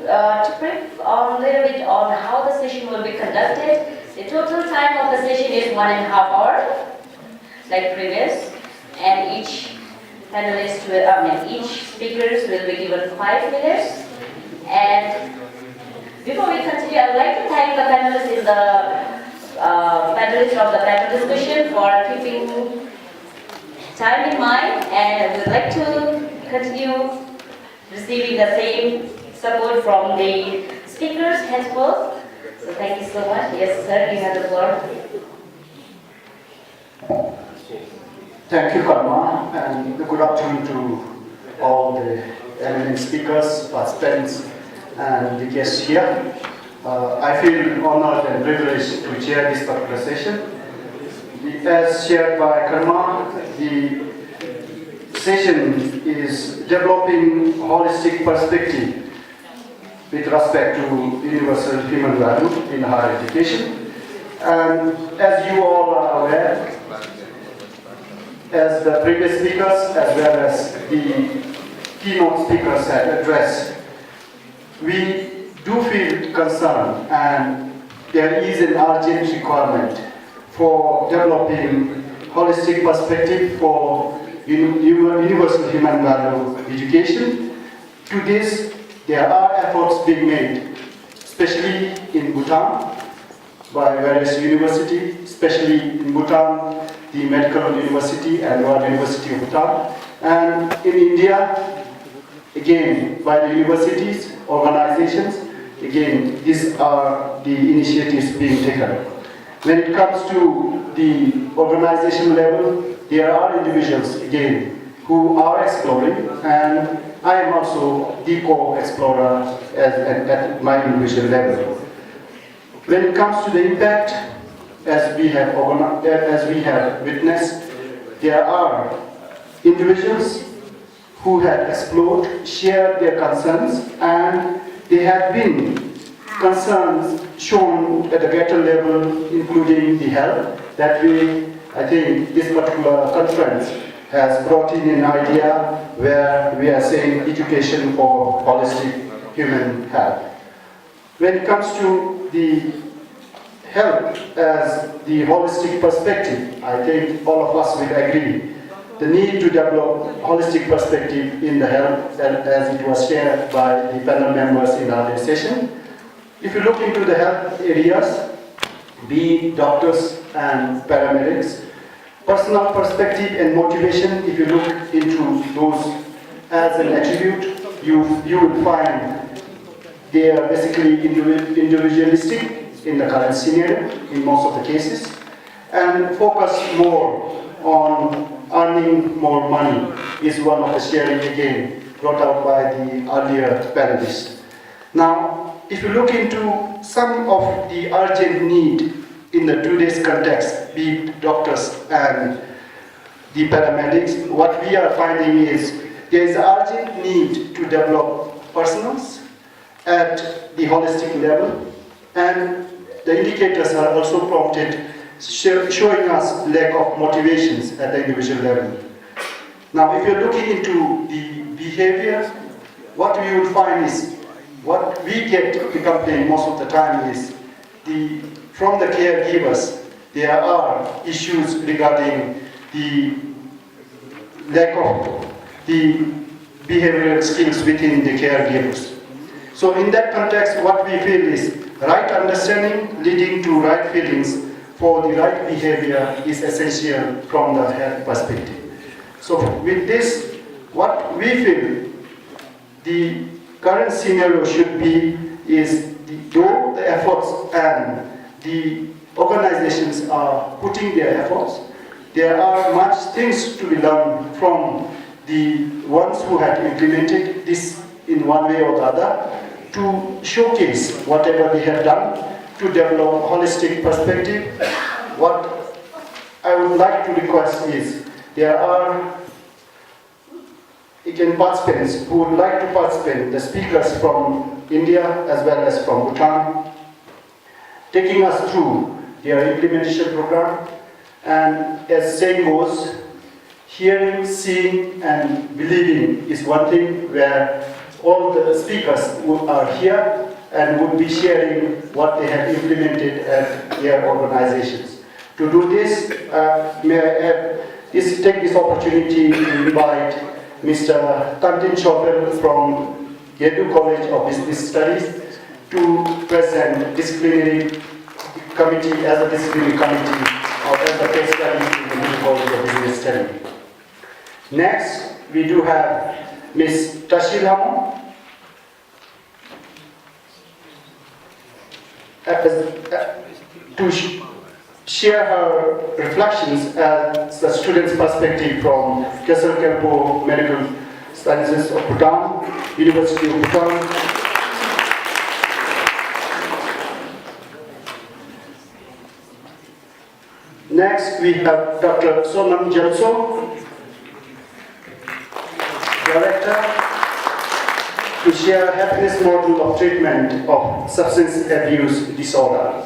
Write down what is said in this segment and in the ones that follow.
to brief on a little bit on how the session will be conducted. The total time of the session is 1.5 hours, like previous, and each panelist will, each speakers will be given 5 minutes. And before we continue, I would like to thank the panelists in the panelists of the panel discussion for keeping time in mind, and I would like to continue receiving the same support from the speakers henceforth. So thank you so much. Yes, sir, you have the floor. Thank you, Karma, and good afternoon to all the eminent speakers, participants, and the guests here. I feel honored and privileged to chair this particular session. As shared by Karma, the session is developing holistic perspective with respect to universal human value in higher education. And as you all are aware, as the previous speakers as well as the keynote speakers had addressed, we do feel concerned, and there is an urgent requirement for developing holistic perspective for universal human value education. To this, there are efforts being made, especially in Bhutan, by various universities, especially in Bhutan, the Medical University and Royal University of Bhutan, and in India, again, by the universities, organizations. Again, these are the initiatives being taken. When it comes to the organization level, there are individuals, again, who are exploring, and I am also the co-explorer at my individual level. When it comes to the impact, as we have witnessed, there are individuals who have explored, shared their concerns, and there have been concerns shown at the greater level, including the health. That way, I think this particular conference has brought in an idea where we are saying education for holistic human health. When it comes to the health as the holistic perspective, I think all of us will agree the need to develop holistic perspective in the health, as it was shared by the panel members in our session. If you look into the health areas, be it doctors and paramedics, personal perspective and motivation, if you look into those as an attribute, you will find they are basically individualistic in the current scenario in most of the cases, and focus more on earning more money is one of the sharing again brought out by the earlier panelists. Now, if you look into some of the urgent need in the today's context, be it doctors and the paramedics, what we are finding is there is an urgent need to develop personals at the holistic level, and the indicators are also prompted showing us lack of motivations at the individual level. Now, if you're looking into the behavior, what we will find is, what we get to complain most of the time is, from the caregivers, there are issues regarding the lack of the behavioral skills within the caregivers. So in that context, what we feel is right understanding leading to right feelings for the right behavior is essential from the health perspective. So with this, what we feel the current scenario should be is, though the efforts and the organizations are putting their efforts, there are much things to be learned from the ones who have implemented this in one way or the other, to showcase whatever they have done to develop a holistic perspective. What I would like to request is, there are again participants who would like to participate, the speakers from India as well as from Bhutan, taking us through their implementation program. And as saying goes, hearing, seeing and believing is one thing, where all the speakers who are here and would be sharing what they have implemented at their organizations. To do this, may I take this opportunity to invite Mr. Chencho from Yedu College of Business Studies to present disciplinary committee as a disciplinary committee or as a case study in the Yedu College of Business Studies. Next, we do have Ms. Tashilamo to share her reflections as a student's perspective from Chencho Medical Sciences of Bhutan, University of Bhutan. Next, we have Dr. Sonam Jelso, Director, to share happiness model of treatment of substance abuse disorder.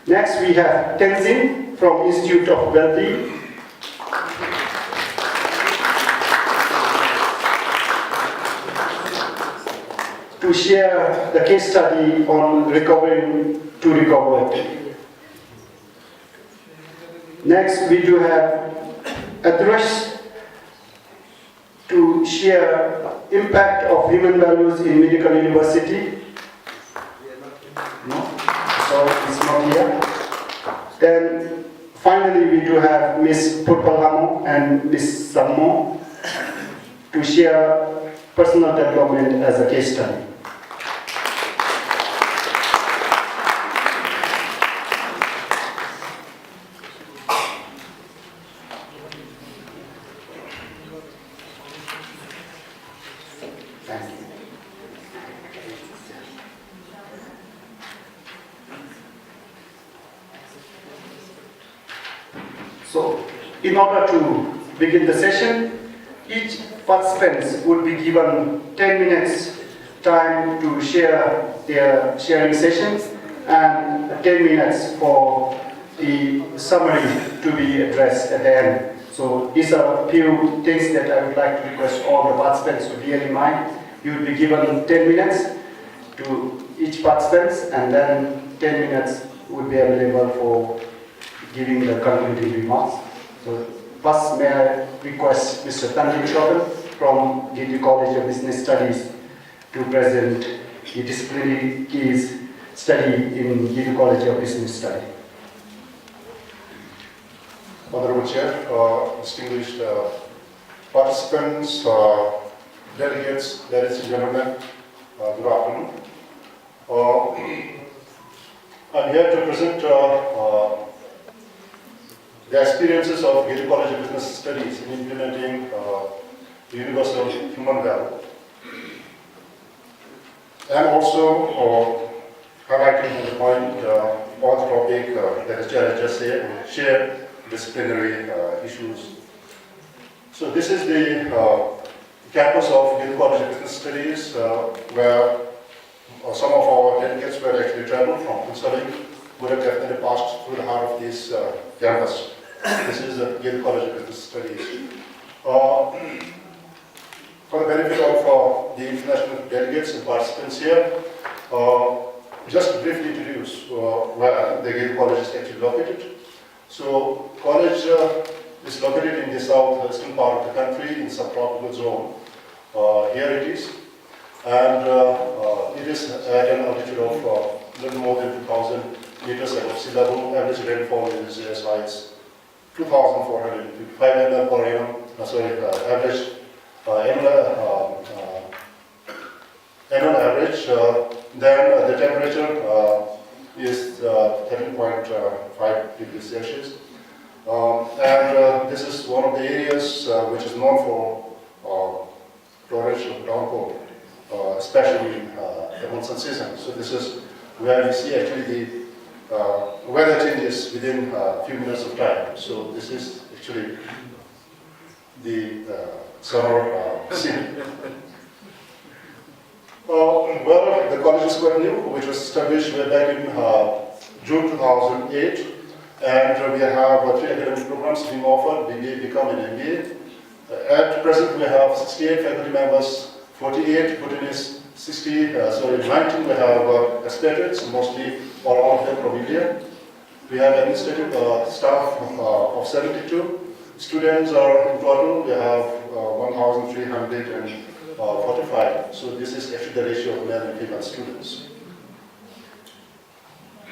Next, we have Tenzin from Institute of Wellbeing. To share the case study on recovering to recover. Next, we do have Adresh to share impact of human values in medical university. No? So it's not here. Then finally we do have Ms. Purpalamo and Ms. Sammo to share personal development as a case study. So, in order to begin the session, each participant would be given 10 minutes time to share their sharing sessions and 10 minutes for the summary to be addressed at the end. So these are a few things that I would like to request all the participants to bear in mind. You will be given 10 minutes to each participant, and then 10 minutes would be available for giving the concluding remarks. So first, may I request Mr. Tanvir Chaudhary from Yedu College of Business Studies to present the disciplinary case study in Yedu College of Business Studies. Honorable Chair, distinguished participants, delegates, ladies and gentlemen, good afternoon. I'm here to present the experiences of Yedu College of Business Studies in implementing the Universal Human Value, and also highlighting the point on the topic that the Chair has just said, and share disciplinary issues. So this is the campus of Yedu College of Business Studies, where some of our delegates were actually traveled from Kunsaling, would have definitely passed through the heart of this campus. This is the Yedu College of Business Studies. For the benefit of the international delegates and participants here, just to briefly introduce where the Yedu College is actually located. So, college is located in the southwestern part of the country in subtropical zone. Here it is, and it is at an altitude of a little more than 2,000 meters above sea level. Average rainfall is as high as 2,455 mm per annum. Average annual average. Then the temperature is 13.5 degrees Celsius. And this is one of the areas which is known for torrential downpour, especially in the monsoon season. So this is where we see actually the weather changes within a few minutes of time. So this is actually the summer scene. Well, the college is quite new, which was established way back in June 2008, and we have 3 academic programs being offered: BBA, BCom, and MBA. At present, we have 68 faculty members, 48 Bhutanese, 19 we have expatriates, mostly or all of them from India. We have administrative staff of 72. Students are in total, we have 1,345. So this is actually the ratio of male and female students.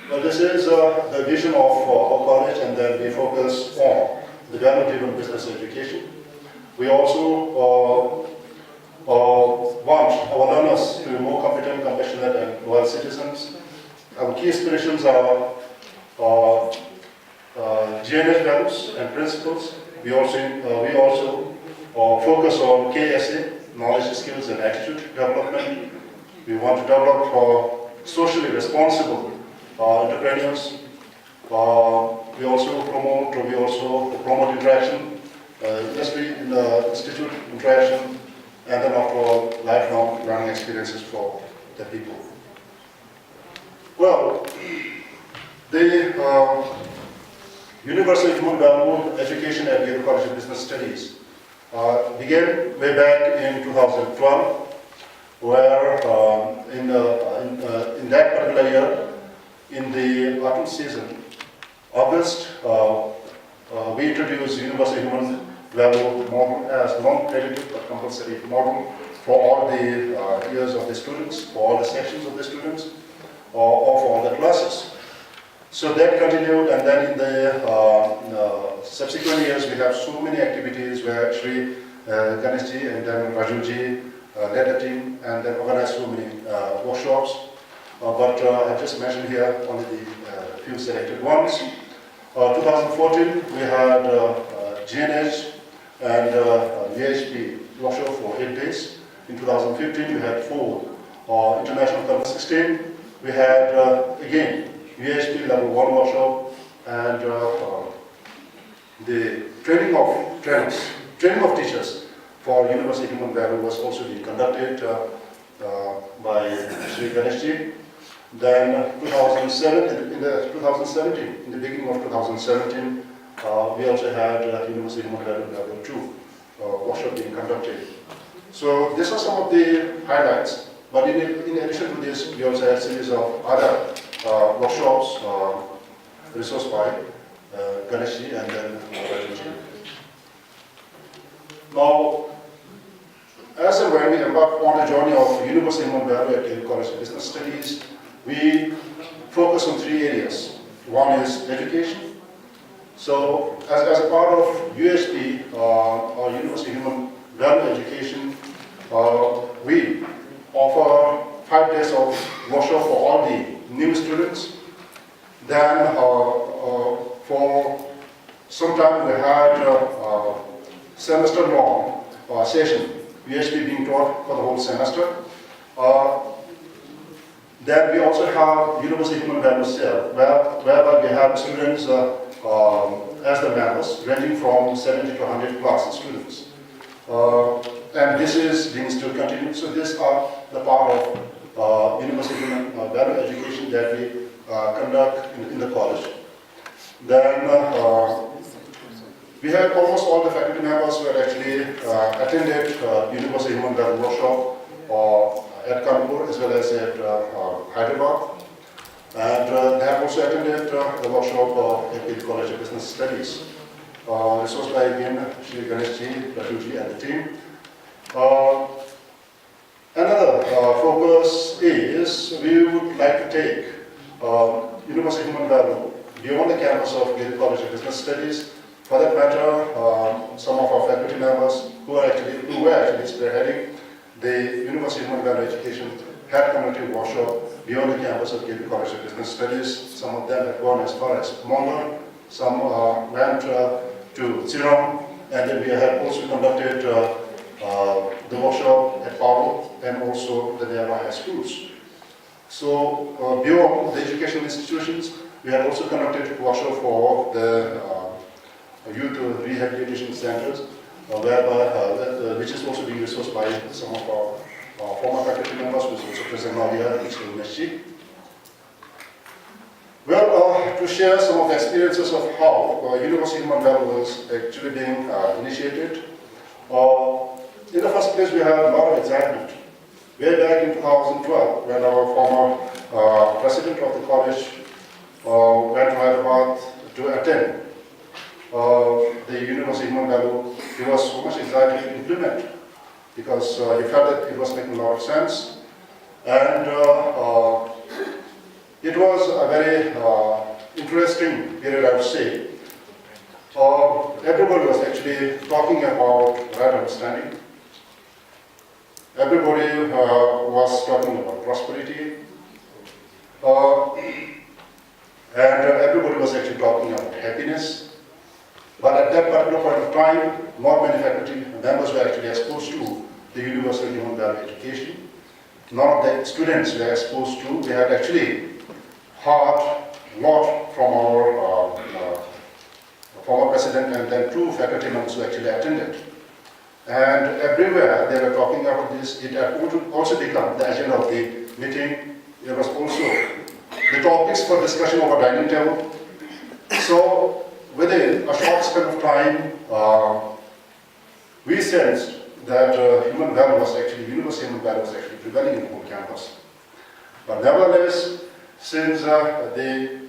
Well, this is the vision of our college, and then we focus on the value-driven business education. We also want our learners to be more competent, compassionate, and loyal citizens. Our key aspirations are GNH values and principles. We also focus on KSA, knowledge, skills, and attitude development. We want to develop socially responsible entrepreneurs. We also promote interaction, industry institute interaction, and then after all, lifelong learning experiences for the people. Well, the Universal Human Value Education at Yale College of Business Studies began way back in 2012, where in that particular year, in the autumn season, August, we introduced Universal Human Value model as non-credited but compulsory model for all the years of the students, for all the sections of the students, or for all the classes. So that continued, and then in the subsequent years, we have so many activities where actually Ganeshji and then Rajuji led the team and then organized so many workshops. But I just mentioned here only the few selected ones. 2014, we had GNH and VHP workshop for 8 days. In 2015, we had 4 international conference. 16, we had again VHP level 1 workshop, and the training of teachers for Universal Human Value was also being conducted by Sri Ganeshji. Then 2017, in the beginning of 2017, we also had Universal Human Value level 2 workshop being conducted. So these are some of the highlights. But in addition to this, we also had a series of other workshops resourced by Ganeshji and then Rajuji. Now, as and when we embark on the journey of Universal Human Value at Yale College of Business Studies, we focus on 3 areas. One is education. So, as a part of UHP, or Universal Human Value Education, we offer 5 days of workshop for all the new students. Then for some time we had semester-long session, UHP being taught for the whole semester. Then we also have Universal Human Value Cell, whereby we have students as the members, ranging from 70 to 100 plus students. And this is being still continued. So these are the part of Universal Human Value Education that we conduct in the college. Then we had almost all the faculty members who had actually attended Universal Human Value workshop at Kanpur as well as at Hyderabad. And they have also attended the workshop at Yale College of Business Studies. This was by again Sri Ganeshji, Rajuji and the team. Another focus is we would like to take Universal Human Value beyond the campus of Yale College of Business Studies. For that matter, some of our faculty members who were actually spearheading the Universal Human Value Education had conducted workshop beyond the campus of Yale College of Business Studies. Some of them had gone as far as Mongol, some went to Ziram, and then we have also conducted the workshop at Palo and also the nearby high schools. So beyond the educational institutions, we have also conducted workshop for the youth rehabilitation centers, which is also being resourced by some of our former faculty members, who is also present now here at ICHVHE. Well, to share some of the experiences of how Universal Human Value was actually being initiated, In the first place, we had a lot of excitement. Way back in 2012, when our former president of the college went to Hyderabad to attend the University of Mangalore, he was so much excited to implement because he felt that it was making a lot of sense. And it was a very interesting period, I would say. Everybody was actually talking about right understanding. Everybody was talking about prosperity. And everybody was actually talking about happiness. But at that particular point of time, not many faculty members were actually exposed to the universal human value education. None of the students were exposed to. We had actually heard a lot from our former president and then two faculty members who actually attended. And everywhere they were talking about this. It had also become the agenda of the meeting. There was also the topics for discussion over dining table. So within a short span of time, we sensed that human value was actually, universal human value was actually prevailing in the whole campus. But nevertheless, since the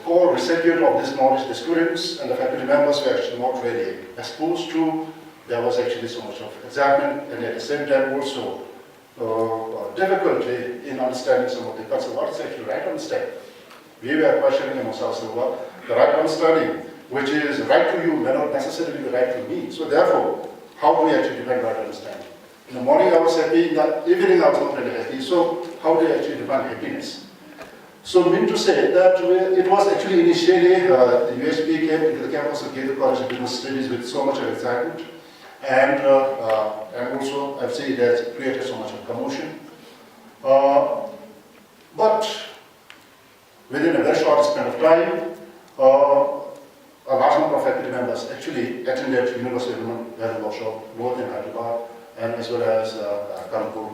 core recipient of this knowledge, the students and the faculty members were actually not really exposed to, there was actually so much of excitement and at the same time also difficulty in understanding some of the concepts. What is actually right understanding? We were questioning ourselves about the right understanding, which is right to you may not necessarily be right to me. So therefore, how do we actually define right understanding? In the morning I was happy, in the evening I was not really happy. So how do you actually define happiness? So mean to say that it was actually initially the UHV came into the campus of the College of Business Studies with so much of excitement. And also, I'd say it has created so much of commotion. But within a very short span of time, a large number of faculty members actually attended University of Human Value workshop, both in Hyderabad and as well as Kanpur.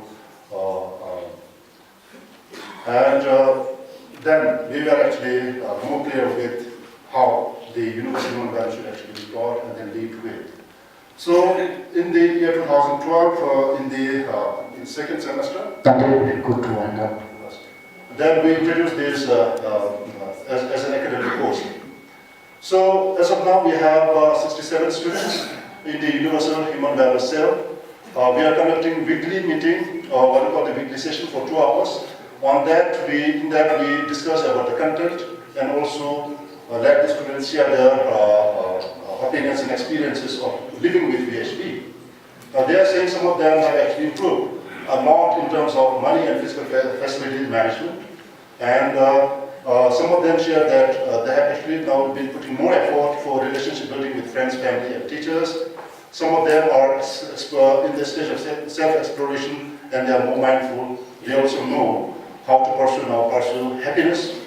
Then we were actually more clear with how the University of Human Value should actually be taught and then lead with. So in the year 2012, in the second semester, then we introduced this as an academic course. So as of now, we have 67 students in the Universal Human Value cell. We are conducting weekly meeting, what we call the weekly session for 2 hours. On that, we discuss about the content and also let the students share their opinions and experiences of living with VHP. They are saying some of them have actually improved a lot in terms of money and physical facilities management. And some of them share that they have actually now been putting more effort for relationship building with friends, family, and teachers. Some of them are in the stage of self-exploration and they are more mindful. They also know how to pursue happiness,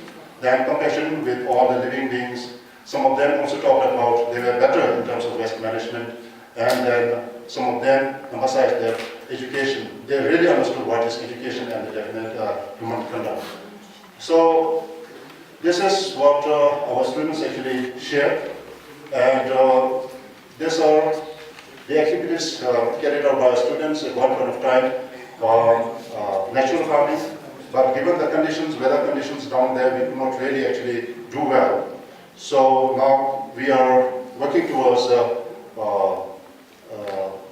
then compassion with all the living beings. Some of them also talked about they were better in terms of waste management, and then some of them emphasized that education. They really understood what is education and the definite human conduct. So this is what our students actually share, and these are the activities carried out by students at one point of time. Natural farming, but given the conditions, weather conditions down there, we could not really actually do well. So now we are working towards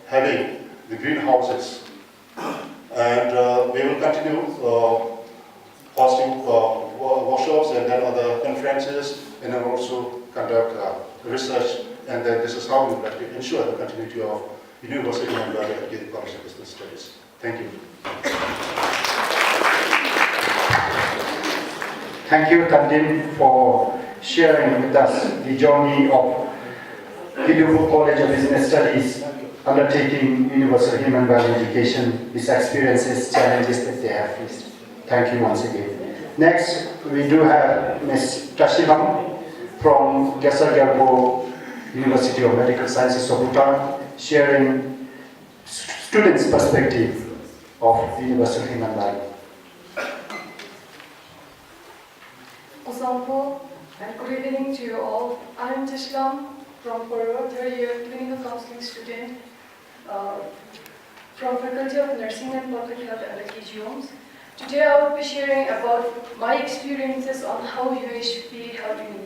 having the greenhouses, and we will continue hosting workshops and then other conferences, and then also conduct research, and then this is how we will ensure the continuity of University of Mangalore at the College of Business Studies. Thank you. Thank you, Tandin, for sharing with us the journey of Hidupur College of Business Studies undertaking universal human value education, its experiences, challenges that they have faced. Thank you once again. Next, we do have Ms. Tashilam from Gasargarbo University of Medical Sciences of Bhutan, sharing students' perspective of universal human value. Osampo, and good evening to you all. I am Tashilam from Peru, third year clinical counseling student. from Faculty of Nursing and Public Health at the KGOMS. Today I will be sharing about my experiences on how UHP helped me.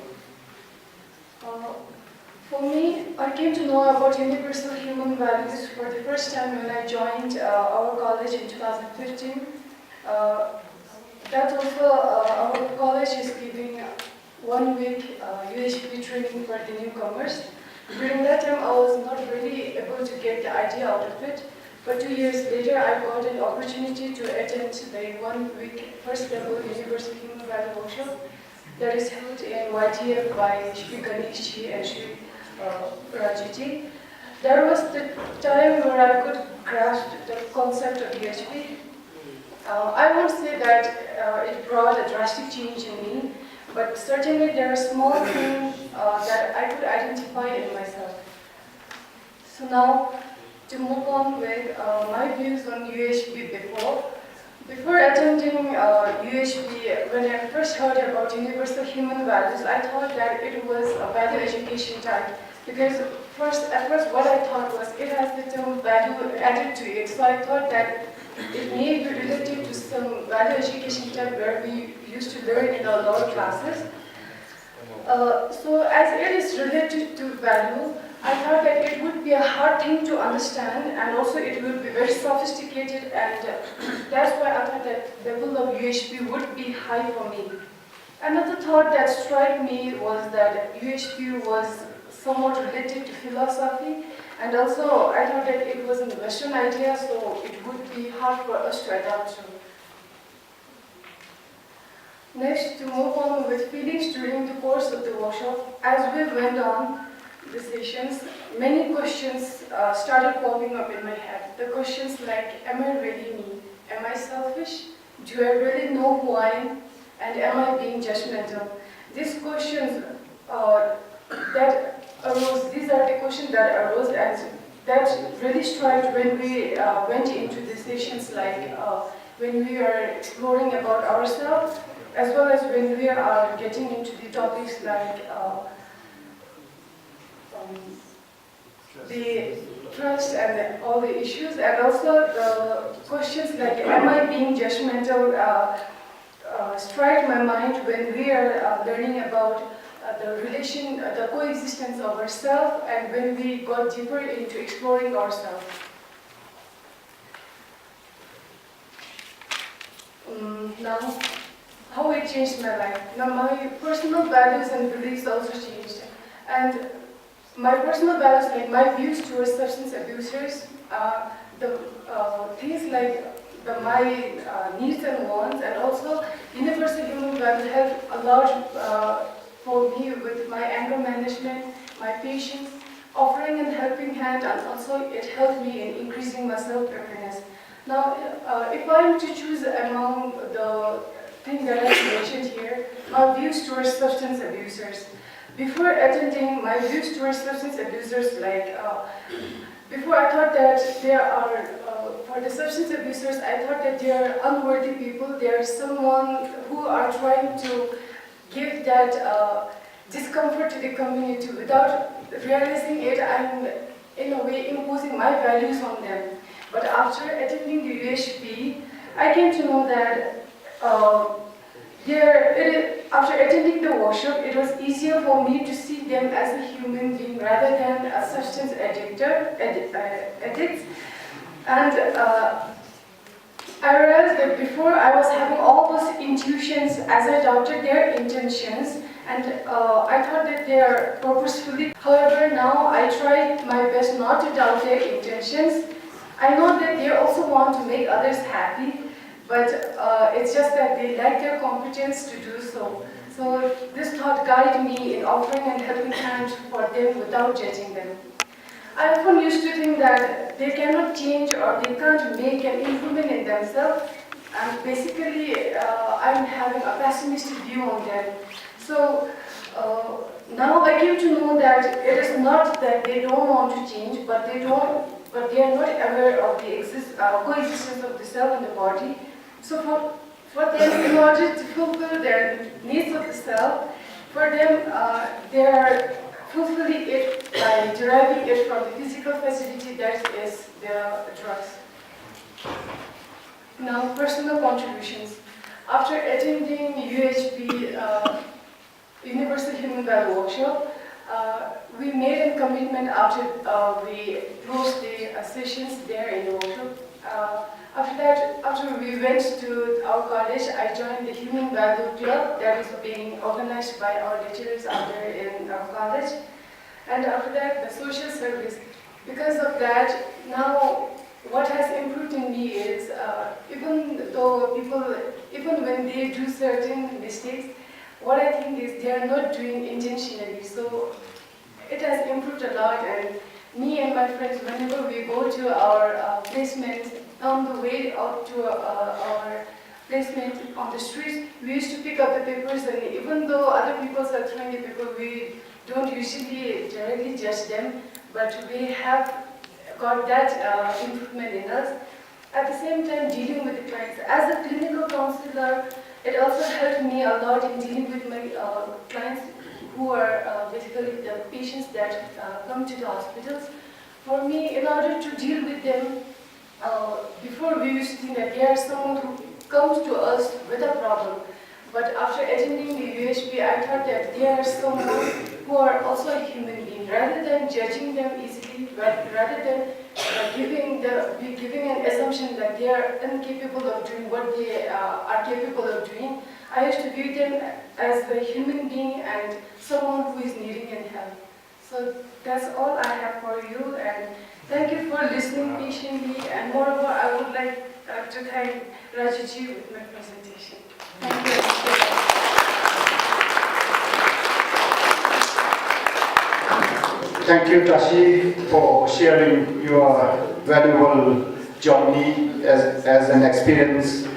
For me, I came to know about universal human values for the first time when I joined our college in 2015. That also, our college is giving 1 week UHP training for the newcomers. During that time, I was not really able to get the idea out of it. But 2 years later, I got an opportunity to attend the 1 week first level Universal Human Value Workshop that is held in YTF by Shri Ganeshji and Shri Rajiji. That was the time where I could grasp the concept of UHP. I won't say that it brought a drastic change in me, but certainly there are small things that I could identify in myself. So now, to move on with my views on UHP before attending UHP, when I first heard about universal human values, I thought that it was a value education type. Because at first what I thought was it has the term value added to it, so I thought that it may be related to some value education type where we used to learn in our lower classes. So as it is related to value, I thought that it would be a hard thing to understand and also it would be very sophisticated, and that's why I thought that the level of UHP would be high for me. Another thought that struck me was that UHP was somewhat related to philosophy, and also I thought that it was a Western idea, so it would be hard for us to adapt to. Next, to move on with feelings during the course of the workshop, as we went on the sessions, many questions started popping up in my head. The questions like, am I really me? Am I selfish? Do I really know who I am? And am I being judgmental? These questions that arose, these are the questions that arose, and that really struck when we went into the sessions, like when we are exploring about ourselves, as well as when we are getting into the topics like the trust and all the issues, and also the questions like, am I being judgmental, strike my mind when we are learning about the coexistence of ourselves, and when we got deeper into exploring ourselves. Now, how it changed my life. Now, my personal values and beliefs also changed. And my personal values, like my views towards substance abusers, the things like my needs and wants, and also universal human values have allowed for me with my anger management, my patience, offering and helping hand, and also it helped me in increasing my self-awareness. Now, if I am to choose among the things that I mentioned here, my views towards substance abusers. Before attending, my views towards substance abusers, like, before I thought that there are, for the substance abusers, I thought that they are unworthy people. They are someone who are trying to give that discomfort to the community. Without realizing it, I'm in a way imposing my values on them. But after attending the UHP, I came to know that after attending the workshop, it was easier for me to see them as a human being rather than a substance addicts. And I realized that before I was having all those intuitions as I doubted their intentions, and I thought that they are purposefully. However, now I try my best not to doubt their intentions. I know that they also want to make others happy, but it's just that they lack their competence to do so. So this thought guided me in offering and helping hand for them without judging them. I often used to think that they cannot change or they can't make an improvement in themselves, and basically I'm having a pessimistic view on them. So now I came to know that it is not that they don't want to change, but they are not aware of the coexistence of the cell and the body. So for them, in order to fulfill their needs of the cell, for them, they are fulfilling it by deriving it from the physical facility that is the drugs. Now, personal contributions. After attending UHB Universal Human Value Workshop, we made a commitment after we closed the sessions there in the workshop. After that, after we went to our college, I joined the Human Value Club that is being organized by our lecturers out there in our college. And after that, the social service. Because of that, now what has improved in me is, even though people, even when they do certain mistakes, what I think is they are not doing intentionally. So it has improved a lot, and me and my friends, whenever we go to our placement, on the way out to our placement on the streets, we used to pick up the papers, and even though other people are throwing the paper, we don't usually directly judge them, but we have got that improvement in us. At the same time, dealing with the clients. As a clinical counselor, it also helped me a lot in dealing with my clients who are basically the patients that come to the hospitals. For me, in order to deal with them, before we used to think that they are someone who comes to us with a problem. But after attending the UHB, I thought that they are someone who are also a human being. Rather than judging them easily, rather than giving an assumption that they are incapable of doing what they are capable of doing, I used to view them as a human being and someone who is needing an help. So that's all I have for you, and thank you for listening patiently. And moreover, I would like to thank Rajuji with my presentation. Thank you. Thank you, Tashi, for sharing your valuable journey as an experiencer,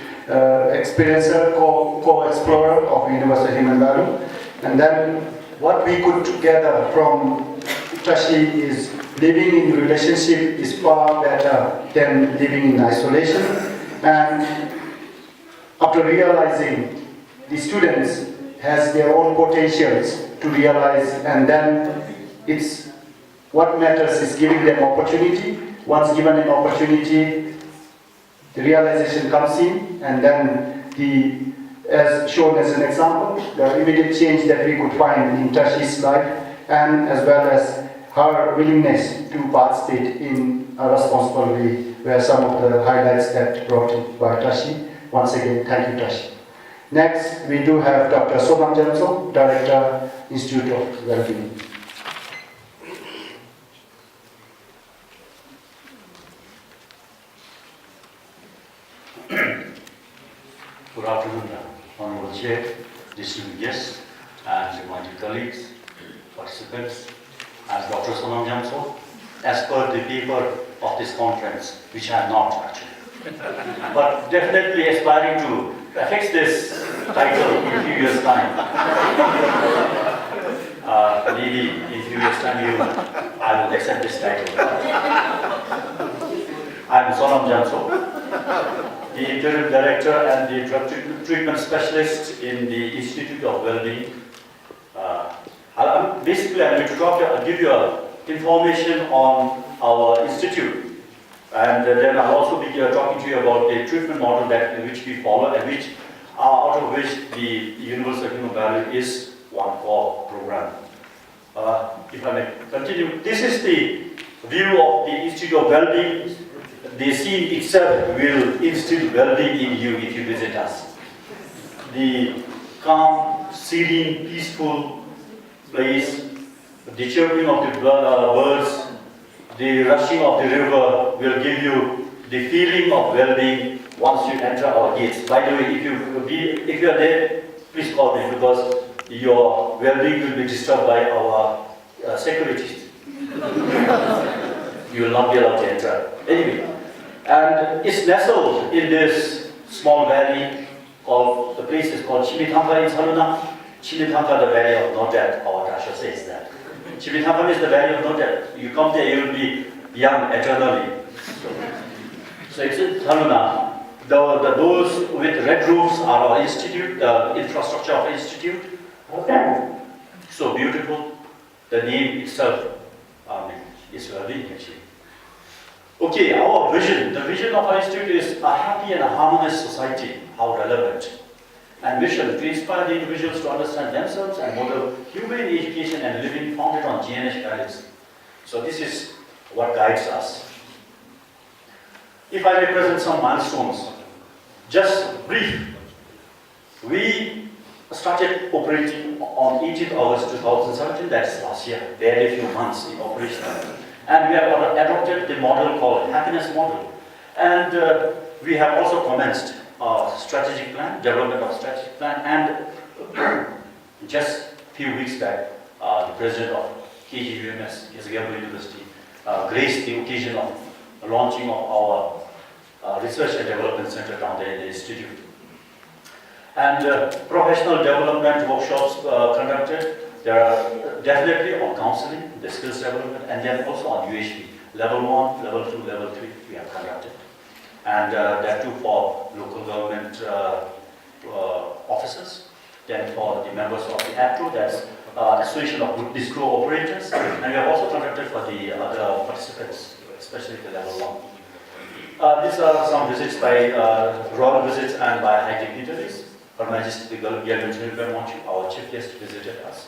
co-explorer of universal human value. And then what we could gather from Tashi is living in relationship is far better than living in isolation. And after realizing the students has their own potentials to realize, and then it's what matters is giving them opportunity. Once given an opportunity, the realization comes in, and then as shown as an example, the immediate change that we could find in Tashi's life, and as well as her willingness to participate in a responsible way were some of the highlights that brought in by Tashi. Once again, thank you, Tashi. Next, we do have Dr. Sonam Chencho, Director, Institute of Wellbeing. Good afternoon, Honorable Chair, distinguished guests, and my dear colleagues, participants. As Dr. Sonam Chencho, as per the paper of this conference, which I am not actually, but definitely aspiring to affix this title in a few years' time. Maybe in a few years' time, I will accept this title. I am Sonam Chencho, the Interim Director and the Drug Treatment Specialist in the Institute of Wellbeing. I'm going to give you information on our institute, and then I'll also be talking to you about the treatment model which we follow, and out of which the Universal Human Value is one core program. If I may continue, this is the view of the Institute of Wellbeing. The scene itself will instill well-being in you if you visit us. The calm, serene, peaceful place, the chirping of the birds, the rushing of the river will give you the feeling of well-being once you enter our gates. By the way, if you are there, please call me, because your well-being will be disturbed by our securities. You will not be allowed to enter. Anyway, and it's nestled in this small valley called, the place is called Chimithampa in Saluna. Chimithampa, the valley of no death, our Dasha says that. Chimithampa is the valley of no death. You come there, you will be young eternally. So it's in Saluna. Those with red roofs are our institute, the infrastructure of our institute. So beautiful. The name itself is well-being actually. Okay, our vision, the vision of our institute is a happy and a harmonious society, how relevant. And mission, to inspire the individuals to understand themselves and model humane education and living founded on GNH values. So this is what guides us. If I may present some milestones, just brief. We started operating on 18th August 2017, that's last year, barely a few months in operation. And we have adopted the model called happiness model. And we have also commenced a strategic plan, development of strategic plan, and just a few weeks back, the president of ICHVHE University graced the occasion of launching of our research and development center down there in the institute. And professional development workshops conducted. There are definitely on counseling, the skills development, and then also on UHP. Level 1, level 2, level 3 we have conducted. And that too for local government officers. Then for the members of the APTO, that's Association of Disco Operators. And we have also conducted for the other participants, especially the level 1. These are some visits by royal visits and by high dignitaries. Her Majesty our chief guest visited us.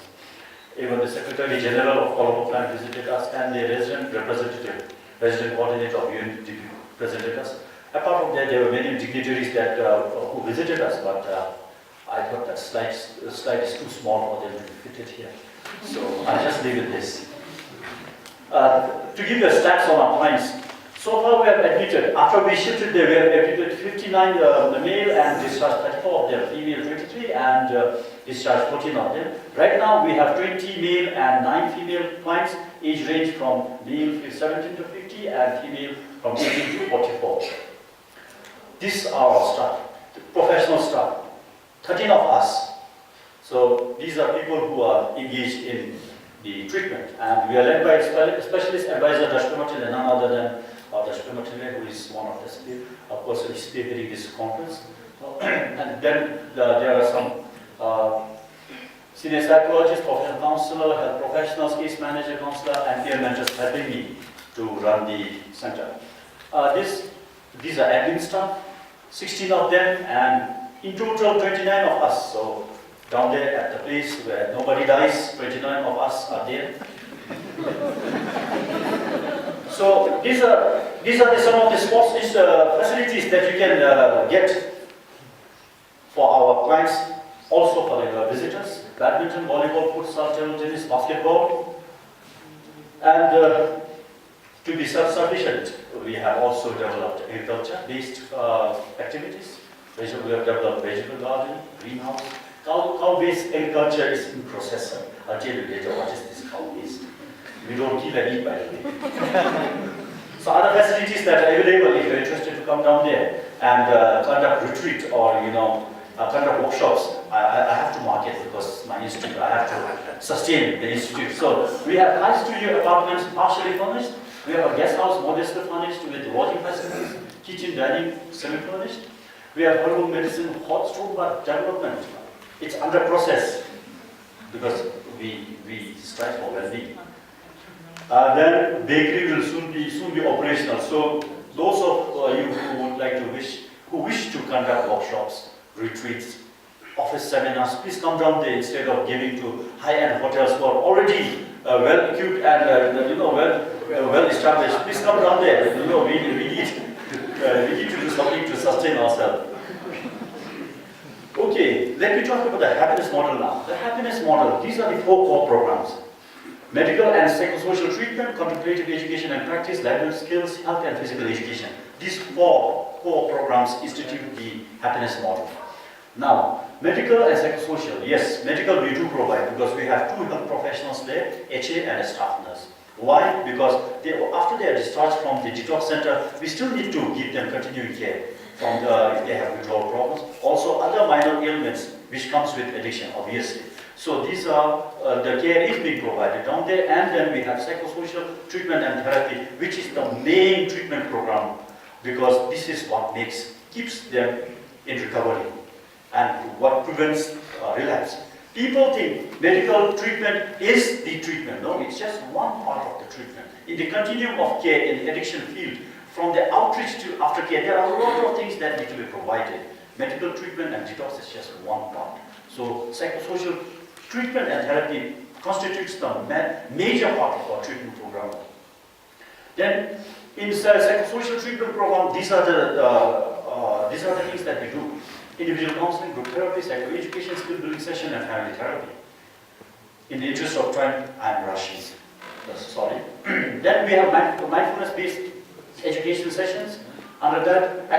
Even the Secretary General of Colombo Plant visited us, and the resident representative, resident coordinator of UNDP visited us. Apart from that, there were many dignitaries that who visited us, but I thought that slide is too small for them to fit it here. So I'll just leave it this. To give you a stats on our points, so far we have admitted, after we shifted there, we have admitted 59 male and discharged 34 of them, female 23 and discharged 14 of them. Right now we have 20 male and 9 female clients, age range from male 17 to 50 and female from 18 to 44. These are our staff, professional staff, 13 of us. So these are people who are engaged in the treatment, and we are led by specialist advisor Dr. Martin, and none other than Dr. Martin, who is one of the person spearheading this conference. And then there are some senior psychologists, professional counselor, health professionals, case manager, counselor, and peer mentors helping me to run the center. These are admin staff, 16 of them, and in total 29 of us. So down there at the place where nobody dies, 29 of us are there. So these are some of the sports facilities that you can get for our clients, also for the visitors: badminton, volleyball, futsal, table tennis, basketball. And to be self-sufficient, we have also developed agriculture-based activities. We have developed vegetable garden, greenhouse. Cow-based agriculture is in process. I'll tell you later what is this cow-based. We don't kill and eat, by the way. So other facilities that are available, if you're interested to come down there and conduct retreat or conduct workshops, I have to market because my institute, I have to sustain the institute. So we have high studio apartments partially furnished. We have a guest house modestly furnished with lodging facilities, kitchen, dining, semi-furnished. We have herbal medicine, hot stove but development. It's under process because we strive for well-being. Then bakery will soon be operational. So those of you who would like to wish to conduct workshops, retreats, office seminars, please come down there instead of giving to high-end hotels who are already well-equipped and well established. Please come down there. We need to do something to sustain ourselves. Okay, let me talk about the happiness model now. The happiness model, these are the 4 core programs. Medical and psychosocial treatment, contemplative education and practice, language skills, health and physical education. These 4 core programs institute the happiness model. Now, medical and psychosocial, yes, medical we do provide because we have 2 health professionals there, HA and a staff nurse. Why? Because after they are discharged from the detox center, we still need to give them continuing care from if they have withdrawal problems. Also other minor ailments which comes with addiction, obviously. So these are, the care is being provided down there, and then we have psychosocial treatment and therapy, which is the main treatment program, because this is what keeps them in recovery and what prevents relapse. People think medical treatment is the treatment. No, it's just one part of the treatment. In the continuum of care in the addiction field, from the outreach to aftercare, there are a lot of things that need to be provided. Medical treatment and detox is just one part. So psychosocial treatment and therapy constitutes the major part of our treatment program. Then, in the psychosocial treatment program, these are the things that we do: individual counseling, group therapy, psychoeducation, skill building session, and family therapy. In the interest of time, I'm rushing. Sorry. Then we have mindfulness-based education sessions. Under that,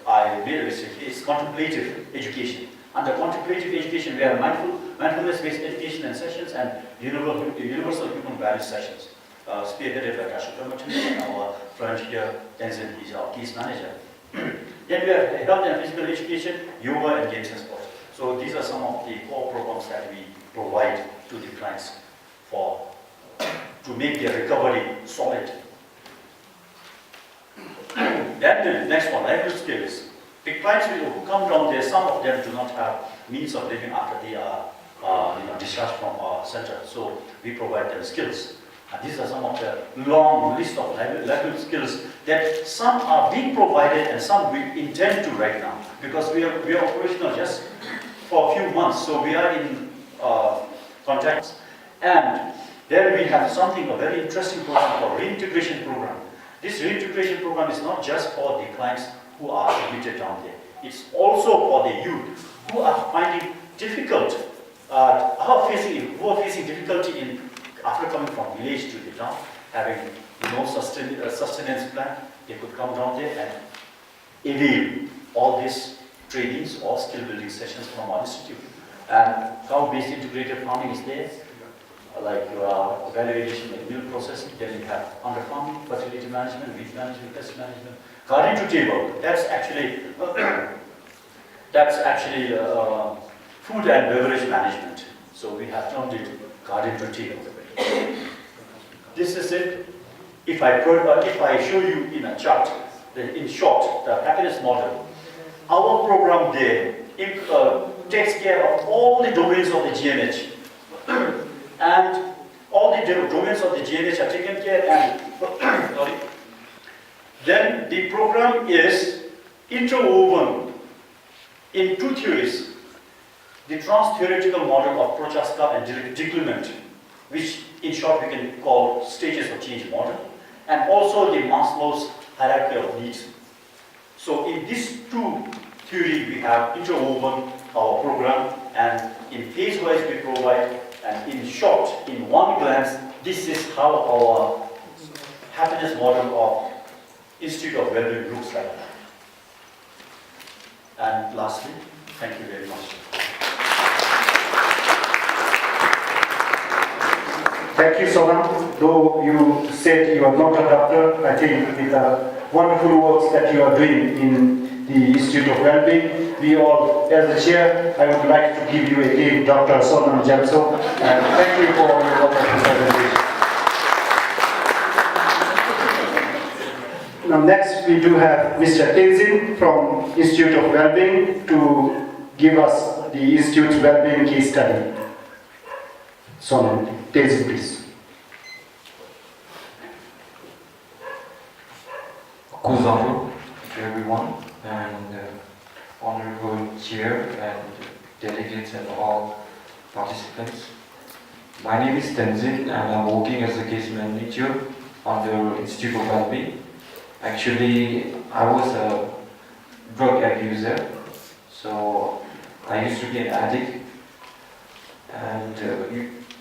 I made a mistake. It's contemplative education. Under contemplative education, we have mindfulness-based education and sessions, and universal human values sessions, spearheaded by Dr. and our friend here, Tenzin, is our case manager. Then we have health and physical education, yoga, and games and sports. So these are some of the core programs that we provide to the clients to make their recovery solid. Then the next one, livelihood skills. The clients who come down there, some of them do not have means of living after they are discharged from our center. So we provide them skills. And these are some of the long list of livelihood skills that some are being provided and some we intend to right now. Because we are operational just for a few months, so we are in contact. And then we have a very interesting program called reintegration program. This reintegration program is not just for the clients who are admitted down there. It's also for the youth who are finding difficult, who are facing difficulty after coming from village to the town, having no sustenance plan. They could come down there and avail all these trainings or skill building sessions from our institute. And cow-based integrated farming is there, like value-addition, like milk processing. Then you have under farming, fertility management, weed management, pest management, garden to table. That's actually food and beverage management. So we have termed it garden to table. This is it. If I show you in a chart, in short, the happiness model, our program there takes care of all the domains of the GNH. And all the domains of the GNH are taken care and then the program is interwoven in two theories. The trans-theoretical model of Prochaska and Declement, which in short we can call stages of change model, and also the Maslow's hierarchy of needs. So in these two theories we have interwoven our program, and in phase-wise we provide, and in short, in one glance, this is how our happiness model of Institute of Wellbeing looks like. And lastly, thank you very much. Thank you, Sonam. Though you said you are not a doctor, I think with the wonderful works that you are doing in the Institute of Wellbeing, we all, as the chair, I would like to give you a gift, Dr. Sonam Chencho, and thank you for your wonderful presentation. Now next we do have Mr. Tenzin from Institute of Wellbeing to give us the Institute's Wellbeing case study. Sonam, Tenzin, please. Good afternoon to everyone, and honorable chair and delegates and all participants. My name is Tenzin and I'm working as a case manager under Institute of Wellbeing. Actually, I was a drug abuser, so I used to be an addict, and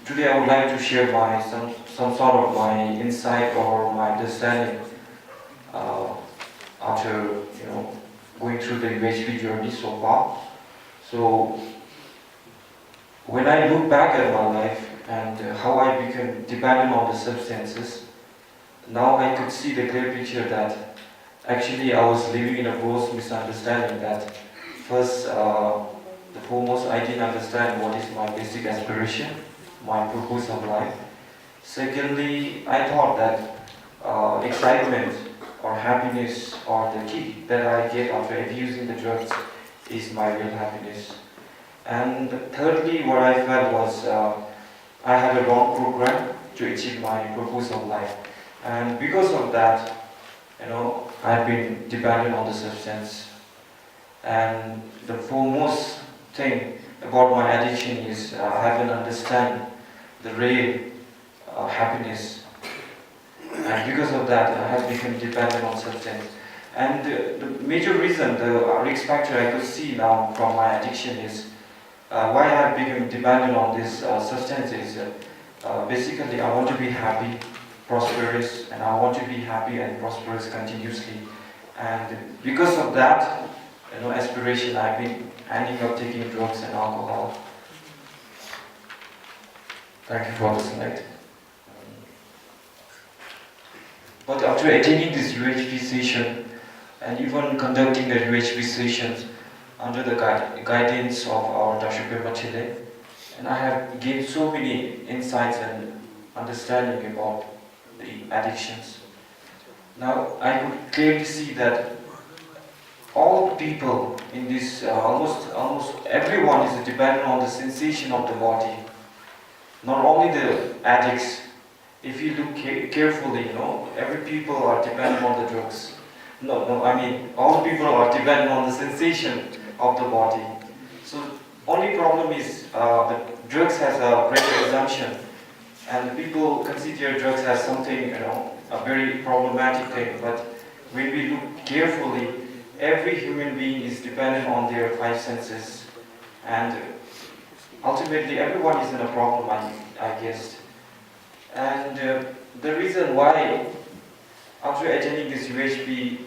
today I would like to share some sort of my insight or my understanding after going through the ICHVHE journey so far. So when I look back at my life and how I became dependent on the substances, now I could see the clear picture that actually I was living in a gross misunderstanding. That first, the foremost, I didn't understand what is my basic aspiration, my purpose of life. Secondly, I thought that excitement or happiness or the kick that I get after abusing the drugs is my real happiness. And thirdly, what I felt was I had a wrong program to achieve my purpose of life. And because of that, I've been dependent on the substance. And the foremost thing about my addiction is I haven't understand the real happiness. And because of that, I have become dependent on substance. And the major reason, the risk factor I could see now from my addiction is why I have become dependent on this substance is basically I want to be happy, prosperous, and I want to be happy and prosperous continuously. And because of that, aspiration, I've been ending up taking drugs and alcohol. Thank you for the slide. But after attending this UHV session and even conducting the UHV sessions under the guidance of our Dr. Chile, and I have gained so many insights and understanding about the addictions. Now I could clearly see that all people in this, almost everyone is dependent on the sensation of the body. Not only the addicts. If you look carefully, every people are dependent on the drugs. I mean, all people are dependent on the sensation of the body. So, only problem is the drugs has a great assumption, and people consider drugs as something, a very problematic thing. But when we look carefully, every human being is dependent on their five senses, and ultimately everyone is in a problem, I guess. And the reason why, after attending this UHB,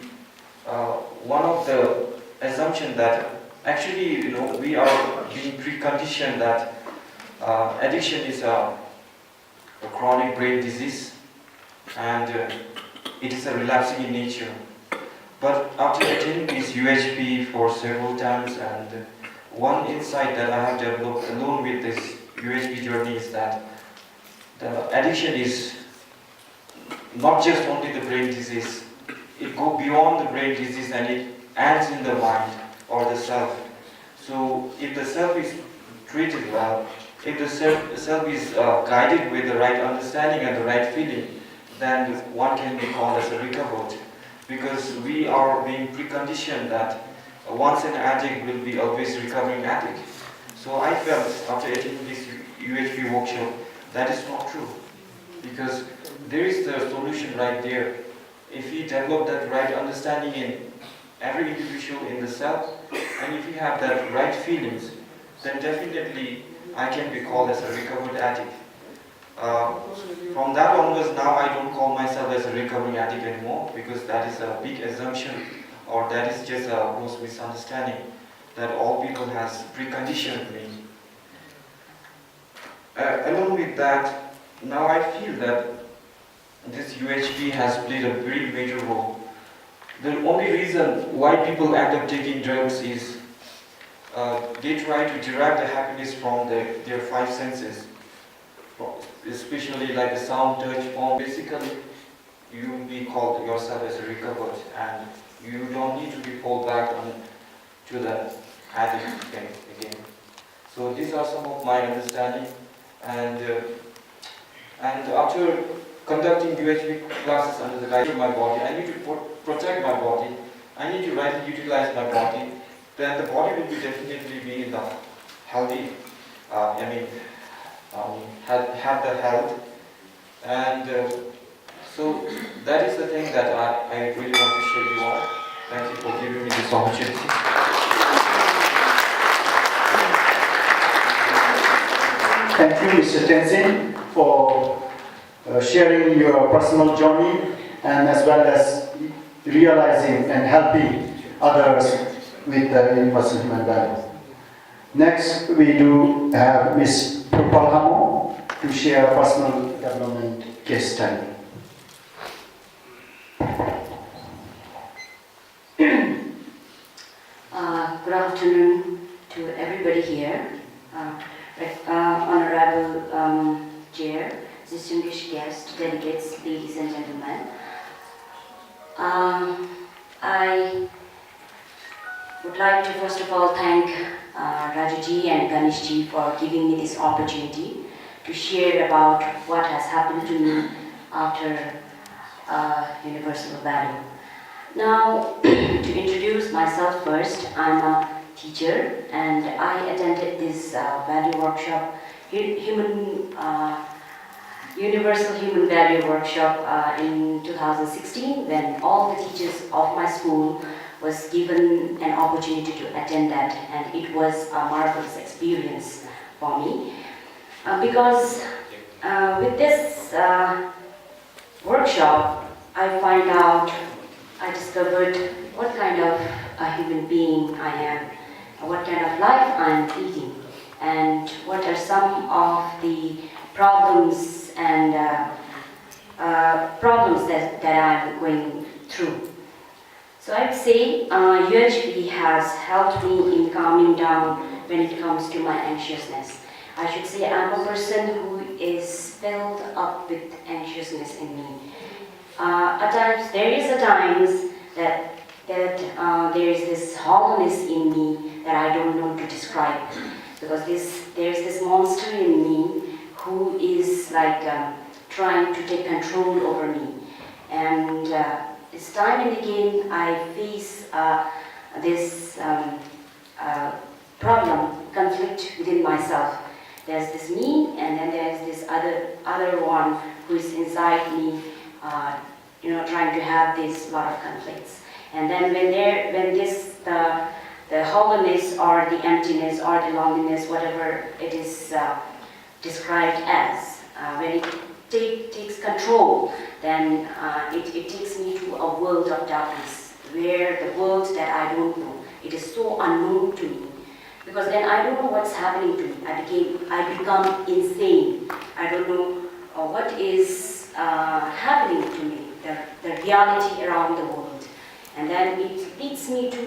one of the assumptions that actually, we are being preconditioned that addiction is a chronic brain disease, and it is a relapsing in nature. But after attending this UHB for several times, and one insight that I have developed alone with this UHB journey is that the addiction is not just only the brain disease. It goes beyond the brain disease and it ends in the mind or the self. So if the self is treated well, if the self is guided with the right understanding and the right feeling, then one can be called as a recovered. Because we are being preconditioned that once an addict will be always recovering addict. So I felt after attending this UHB workshop, that is not true, because there is the solution right there. If we develop that right understanding in every individual in the self, and if we have that right feelings, then definitely I can be called as a recovered addict. From that onwards, now I don't call myself as a recovering addict anymore, because that is a big assumption, or that is just a gross misunderstanding that all people has preconditioned me. Along with that, now I feel that this UHB has played a very major role. The only reason why people end up taking drugs is they try to derive the happiness from their five senses, especially like the sound, touch, form. Basically, you will be called yourself as a recovered, and you don't need to be pulled back to the addict thing again. So these are some of my understanding. And after conducting UHB classes under the guidance of my body, I need to protect my body. I need to rightly utilize my body. Then the body will be definitely be in the healthy. Have the health. And so that is the thing that I really want to share you all. Thank you for giving me this opportunity. Thank you, Mr. Tenzin, for sharing your personal journey and as well as realizing and helping others with the universal human value. Next, we do have Ms. Propalhamo to share a personal development case study. Good afternoon to everybody here. Honorable Chair, distinguished guests, delegates, ladies and gentlemen. I would like to first of all thank Rajuji and Ganeshji for giving me this opportunity to share about what has happened to me after universal value. Now, to introduce myself first, I'm a teacher and I attended this value workshop, Universal Human Value Workshop in 2016, when all the teachers of my school was given an opportunity to attend that, and it was a marvelous experience for me. Because with this workshop, I discovered what kind of a human being I am, what kind of life I'm leading, and what are some of the problems and problems that I'm going through. So I'd say ICHVHE has helped me in calming down when it comes to my anxiousness. I should say I'm a person who is filled up with anxiousness in me. At times, there is that there is this hollowness in me that I don't know to describe, because there is this monster in me who is like trying to take control over me, and it's time and again I face this conflict within myself. There's this me, and then there's this other one who is inside me, trying to have this lot of conflicts. And then when the hollowness or the emptiness or the loneliness, whatever it is described as, when it takes control, then it takes me to a world of darkness, where the world that I don't know, it is so unknown to me. Because then I don't know what's happening to me. I become insane. I don't know what is happening to me, the reality around the world. And then it leads me to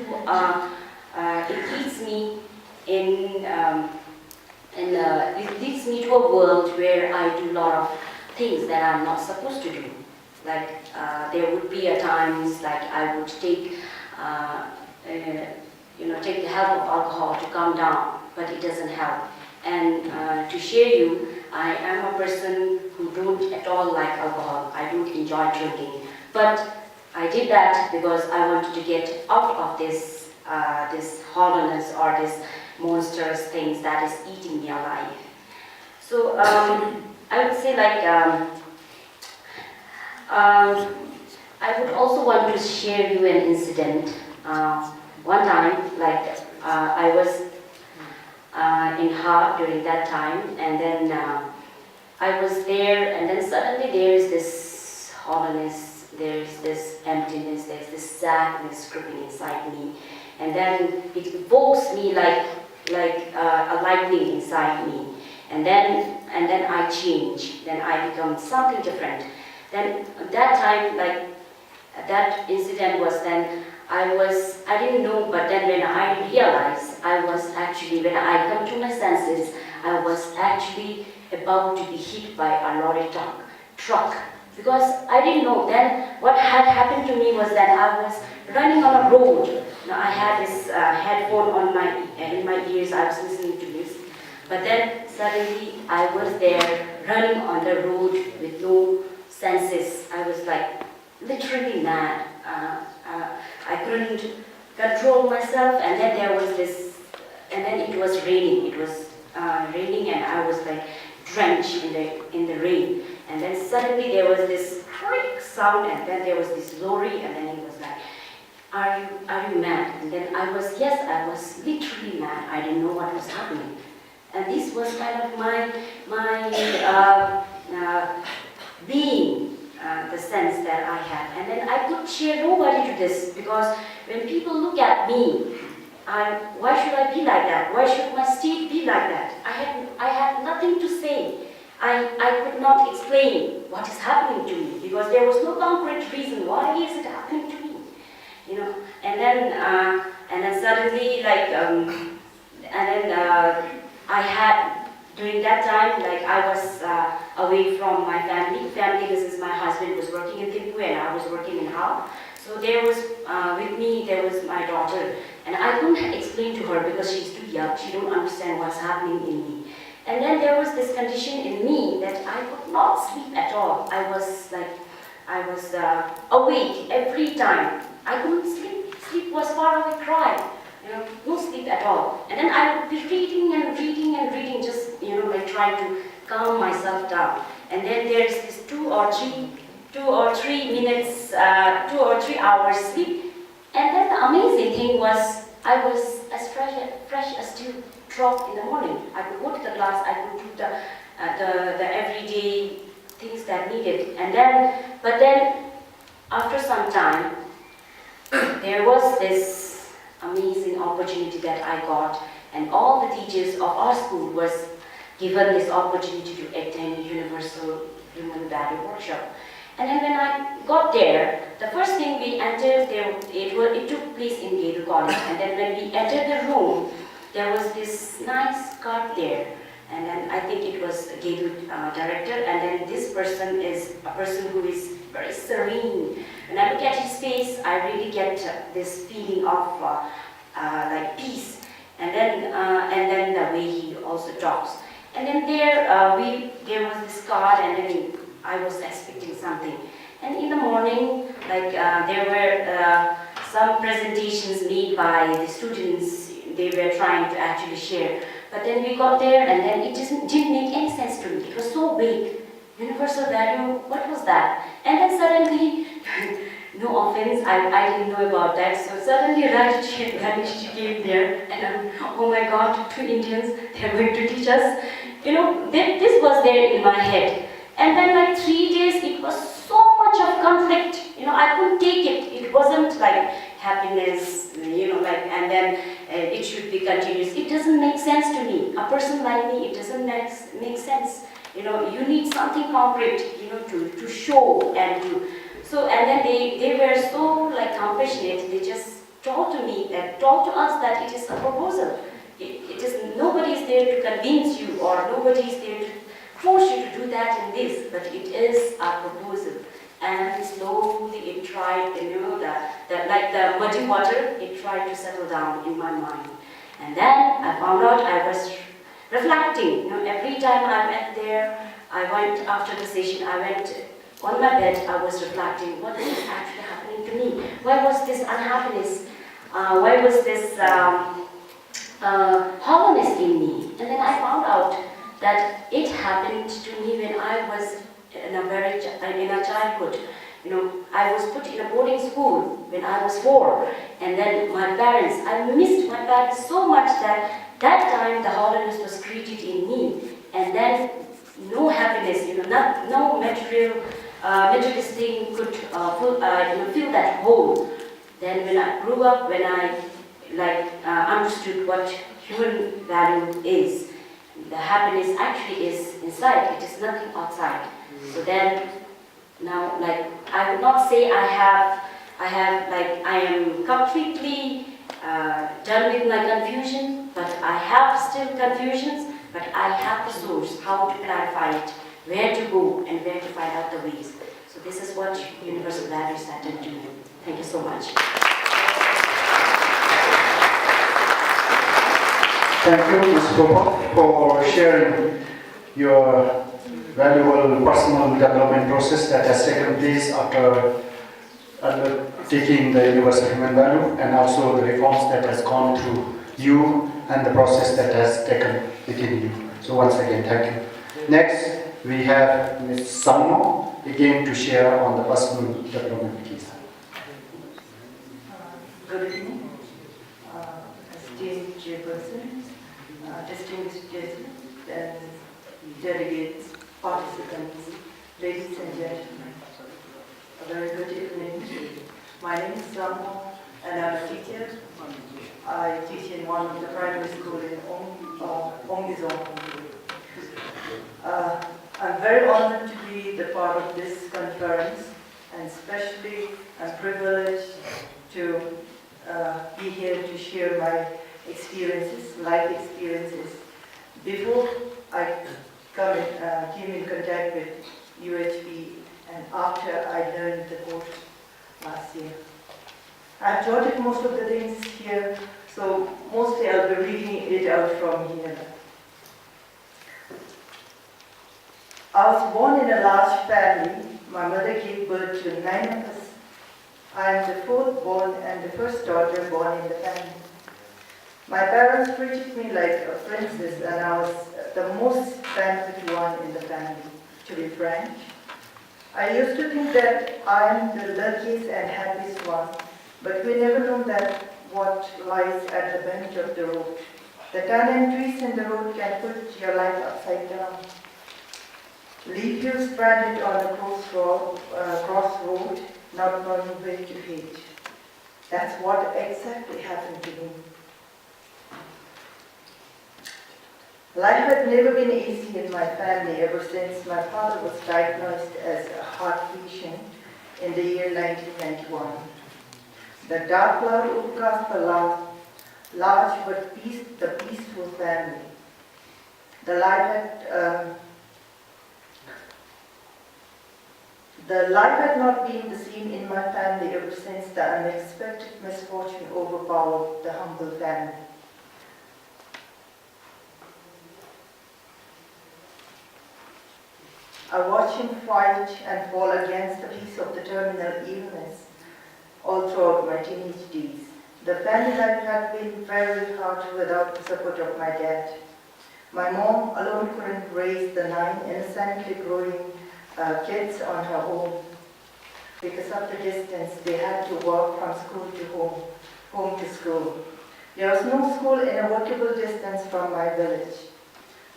a world where I do a lot of things that I'm not supposed to do. Like there would be at times like I would take the help of alcohol to calm down, but it doesn't help. And to share you, I am a person who don't at all like alcohol. I don't enjoy drinking, but I did that because I wanted to get out of this hollowness or this monstrous things that is eating me alive. So I would say like I would also want to share you an incident. One time, like I was in Haag during that time, and then I was there, and then suddenly there is this hollowness, there is this emptiness, there is this sadness creeping inside me, and then it evokes me like a lightning inside me, and then I change, then I become something different. Then at that time, like that incident was then. I didn't know, but then when I realized, when I come to my senses, I was actually about to be hit by a lorry truck. Because I didn't know then what had happened to me was that I was running on a road. Now I had this headphone in my ears, I was listening to this. But then suddenly I was there running on the road with no senses. I was like literally mad. I couldn't control myself, and then there was this, and then it was raining. It was raining, and I was like drenched in the rain. And then suddenly there was this creak sound, and then there was this lorry, and then it was like, "Are you mad?" And then I was literally mad. I didn't know what was happening, and this was kind of my being. The sense that I had, and then I could share nobody to this, because when people look at me, why should I be like that? Why should my state be like that? I had nothing to say. I could not explain what is happening to me, because there was no concrete reason why is it happening to me, And then suddenly I had. During that time, like I was away from my family. This is my husband was working in Thimphu and I was working in Haag. So there was, with me, there was my daughter. And I couldn't explain to her because she's too young. She don't understand what's happening in me. And then there was this condition in me that I could not sleep at all. I was awake every time. I couldn't sleep. Sleep was far away, cry. No sleep at all. And then I would be reading and reading and reading, just like trying to calm myself down. And then there's this 2 or 3 minutes, 2 or 3 hours sleep. And then the amazing thing was, I was as fresh as dew drop in the morning. I could go to the class, I could do the everyday things that needed. But then after some time, there was this amazing opportunity that I got, and all the teachers of our school was given this opportunity to attend Universal Human Value Workshop. And then when I got there, the first thing we entered, it took place in Gedu College. And then when we entered the room, there was this nice card there. And then I think it was Gedu director. And then this person is a person who is very serene. When I look at his face, I really get this feeling of like peace. And then the way he also talks. And then there was this card, and then I was expecting something. And in the morning, like there were some presentations made by the students. They were trying to actually share. But then we got there, and then it didn't make any sense to me. It was so vague. Universal value, what was that? And then suddenly, no offense, I didn't know about that. So suddenly Radish came there, and oh my God, 2 Indians, they're going to teach us. This was there in my head. And then like 3 days, it was so much of conflict. I couldn't take it. It wasn't like happiness, and then it should be continuous. It doesn't make sense to me. A person like me, it doesn't make sense. You need something concrete, to show and to. So, and then they were so like compassionate. They just told to us that it is a proposal. It is, nobody is there to convince you, or nobody is there to force you to do that and this, but it is a proposal. And slowly it tried, like the muddy water, it tried to settle down in my mind. And then I found out I was reflecting. Every time I went there, I went after the session, I went on my bed, I was reflecting, what is actually happening to me? Why was this unhappiness? Why was this hollowness in me? And then I found out that it happened to me when I was in a childhood. I was put in a boarding school when I was 4, and then my parents, I missed my parents so much that time the hollowness was created in me, and then no happiness, no materialist thing could fill that hole. Then when I grew up, when I understood what human value is, the happiness actually is inside, it is nothing outside. So then, now, I would not say I am completely done with my confusion, but I have still confusions, but I have the source, how to clarify it, where to go, and where to find out the ways. So this is what Universal Values had to do. Thank you so much. Thank you, Ms. Popo, for sharing your valuable personal development process that has taken place after undertaking the universal human value, and also the reforms that has gone through you and the process that has taken within you. So once again, thank you. Next, we have Ms. Sammo again to share on the personal development piece. Good evening, esteemed chairperson, distinguished guests, and delegates, participants, ladies and gentlemen. A very good evening. My name is Sammo, and I'm a teacher. I teach in one of the primary schools in Ongizong. I'm very honored to be the part of this conference, and especially I'm privileged to be here to share my experiences, life experiences. Before I came in contact with ICHVHE, and after I learned the course last year. I've jotted most of the things here, so mostly I'll be reading it out from here. I was born in a large family. My mother gave birth to 9 of us. I am the fourth born and the first daughter born in the family. My parents treated me like a princess, and I was the most pampered one in the family, to be frank. I used to think that I am the luckiest and happiest one, but we never know that what lies at the bend of the road. The turn and twists in the road can put your life upside down. Leave you stranded on a crossroad, not knowing where to head. That's what exactly happened to me. Life had never been easy in my family ever since my father was diagnosed as a heart patient in the year 1991. The dark cloud overcast the large but peaceful family. The life had not been the same in my family ever since the unexpected misfortune overpowered the humble family. I watched him fight and fall against the face of the terminal illness all throughout my teenage days. The family life had been very hard without the support of my dad. My mom alone couldn't raise the 9 innocently growing kids on her own. Because of the distance, they had to walk from school to home to school. There was no school in a walkable distance from my village.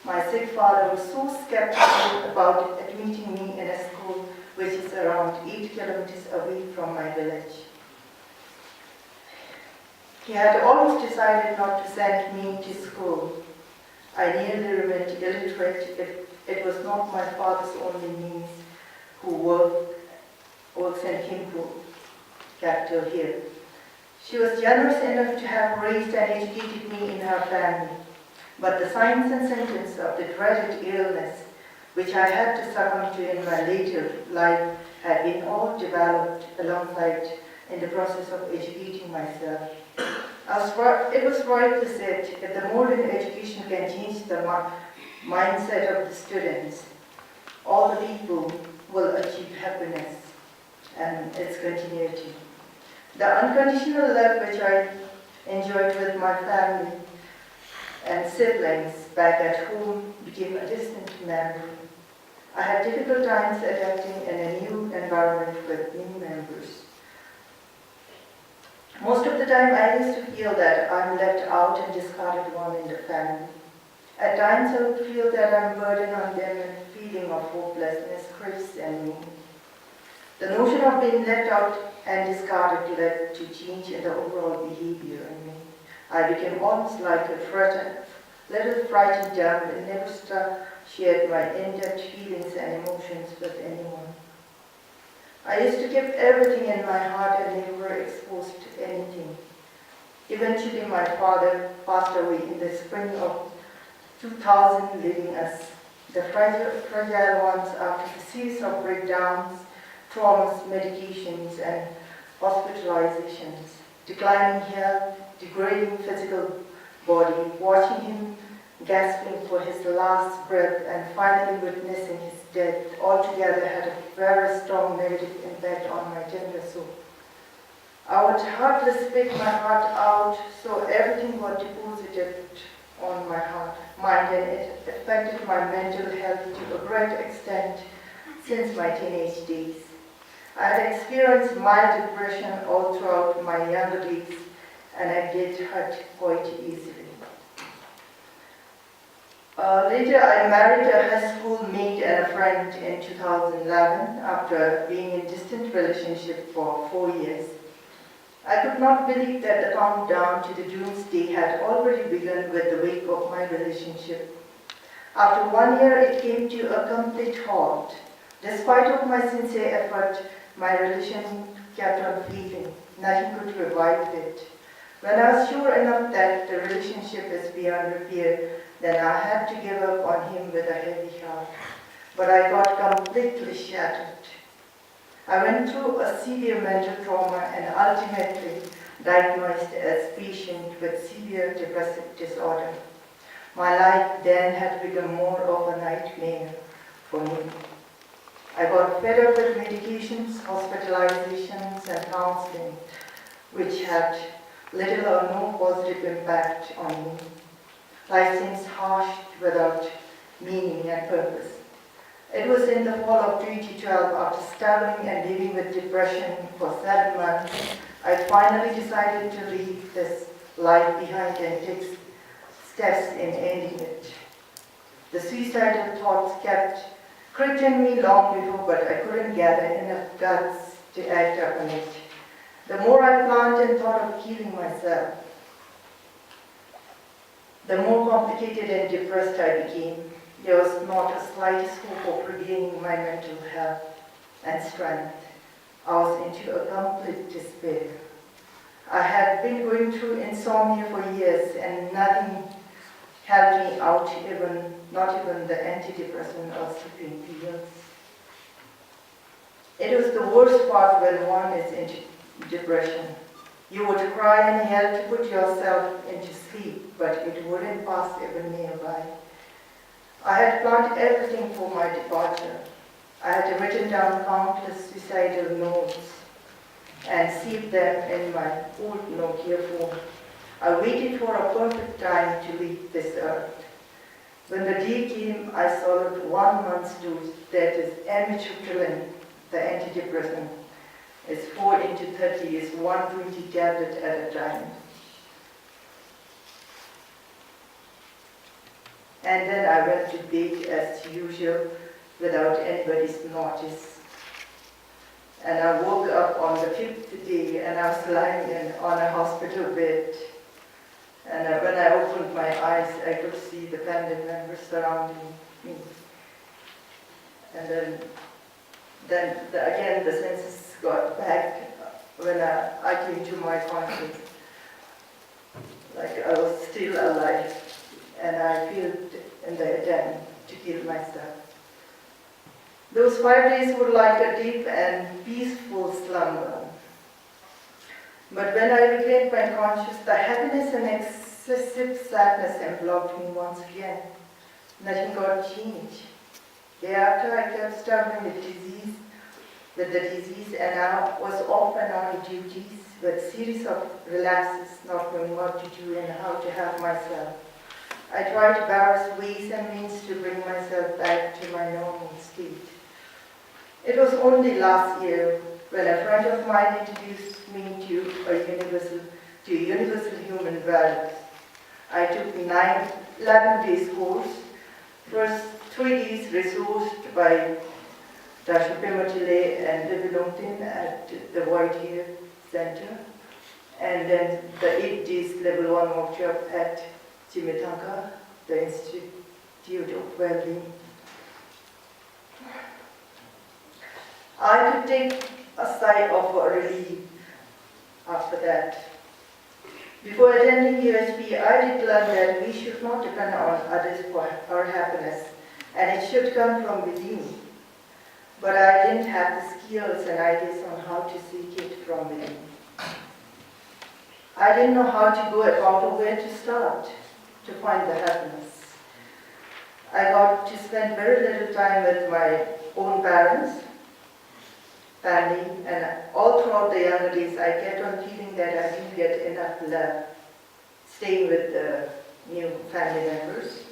My sick father was so skeptical about admitting me in a school which is around 8 kilometers away from my village. He had almost decided not to send me to school. I nearly remained illiterate if it was not my father's only niece who works in Chencho, capital here. She was generous enough to have raised and educated me in her family. But the signs and symptoms of the dreaded illness, which I had to succumb to in my later life, had been all developed alongside in the process of educating myself. It was rightly said, if the modern education can change the mindset of the students, all the people will achieve happiness and its continuity. The unconditional love which I enjoyed with my family and siblings back at home became a distant memory. I had difficult times adapting in a new environment with new members. Most of the time I used to feel that I'm left out and discarded one in the family. At times I would feel that I'm burdened on them and a feeling of hopelessness creeps in me. The notion of being left out and discarded led to change in the overall behavior in me. I became almost like a little frightened devil and never shared my in-depth feelings and emotions with anyone. I used to keep everything in my heart and never exposed to anything. Eventually my father passed away in the spring of 2000, leaving us, the fragile ones, after a series of breakdowns, traumas, medications and hospitalizations, declining health, degrading physical body, watching him gasping for his last breath and finally witnessing his death altogether had a very strong negative impact on my tender soul. I would hardly speak my heart out, so everything was deposited on my mind, and it affected my mental health to a great extent since my teenage days. I had experienced mild depression all throughout my younger days, and I get hurt quite easily. Later, I married a high school mate and a friend in 2011 after being in a distant relationship for 4 years. I could not believe that the countdown to the doomsday had already begun with the wake of my relationship. After 1 year, it came to a complete halt. Despite of my sincere effort, my relation kept on fading. Nothing could revive it. When I was sure enough that the relationship is beyond repair, then I had to give up on him with a heavy heart. But I got completely shattered. I went through a severe mental trauma and ultimately diagnosed as patient with severe depressive disorder. My life then had become more of a nightmare for me. I got fed up with medications, hospitalizations, and counseling, which had little or no positive impact on me. Life seems harsh without meaning and purpose. It was in the fall of 2012, after struggling and living with depression for 7 months, I finally decided to leave this life behind and take steps in ending it. The suicidal thoughts kept creeping me long before, but I couldn't gather enough guts to act upon it. The more I planned and thought of killing myself, the more complicated and depressed I became. There was not a slightest hope of regaining my mental health and strength. I was into a complete despair. I had been going through insomnia for years and nothing helped me out, not even the antidepressant or sleeping pills. It was the worst part when one is into depression. You would cry and yell to put yourself into sleep, but it wouldn't pass even nearby. I had planned everything for my departure. I had written down countless suicidal notes and saved them in my old Nokia phone. I waited for a perfect time to leave this earth. When the day came, I swallowed 1 month's dose, that is amitriptyline, the antidepressant. It's 4 into 30, is 120 tablets at a time. And then I went to bed as usual without anybody's notice. And I woke up on the 5th day and I was lying on a hospital bed. And when I opened my eyes, I could see the family members surrounding me. And then again the senses got back when I came to my conscience. Like I was still alive. And I failed in the attempt to kill myself. Those 5 days were like a deep and peaceful slumber. But when I regained my consciousness, the heaviness and excessive sadness enveloped me once again. Nothing got changed. Thereafter, I kept struggling with the disease, and I was off and on duties with series of relapses, not knowing what to do and how to help myself. I tried various ways and means to bring myself back to my normal state. It was only last year when a friend of mine introduced me to universal human values. I took 11 days course. First 3 days resourced by Dr. Pematile and Devilongtin at the White Hair Center, and then the 8 days level 1 workshop at Chimitanka, the Institute of Wellbeing. I could take a sigh of relief after that. Before attending ICHVHE, I did learn that we should not depend on others for our happiness, and it should come from within. But I didn't have the skills and ideas on how to seek it from within. I didn't know how to go about or where to start to find the happiness. I got to spend very little time with my own parents, family, and all throughout the younger days I kept on feeling that I didn't get enough love, staying with the new family members.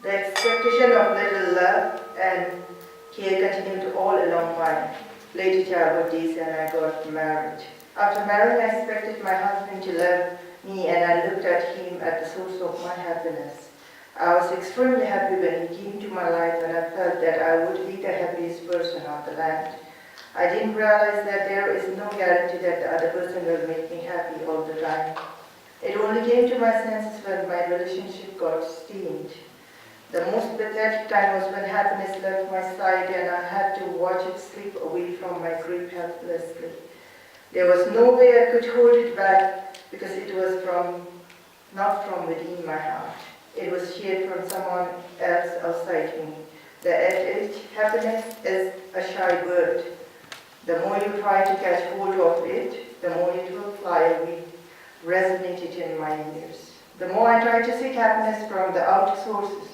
The expectation of little love and care continued all along my later childhood days, and I got married. After marrying, I expected my husband to love me, and I looked at him as the source of my happiness. I was extremely happy when he came to my life, and I felt that I would be the happiest person on the land. I didn't realize that there is no guarantee that the other person will make me happy all the time. It only came to my senses when my relationship got stained. The most pathetic time was when happiness left my side and I had to watch it slip away from my grip helplessly. There was no way I could hold it back because it was not from within my heart. It was shared from someone else outside me. The adage, happiness is a shy bird. The more you try to catch hold of it, the more it will fly away. resonated in my ears. The more I tried to seek happiness from the outer sources,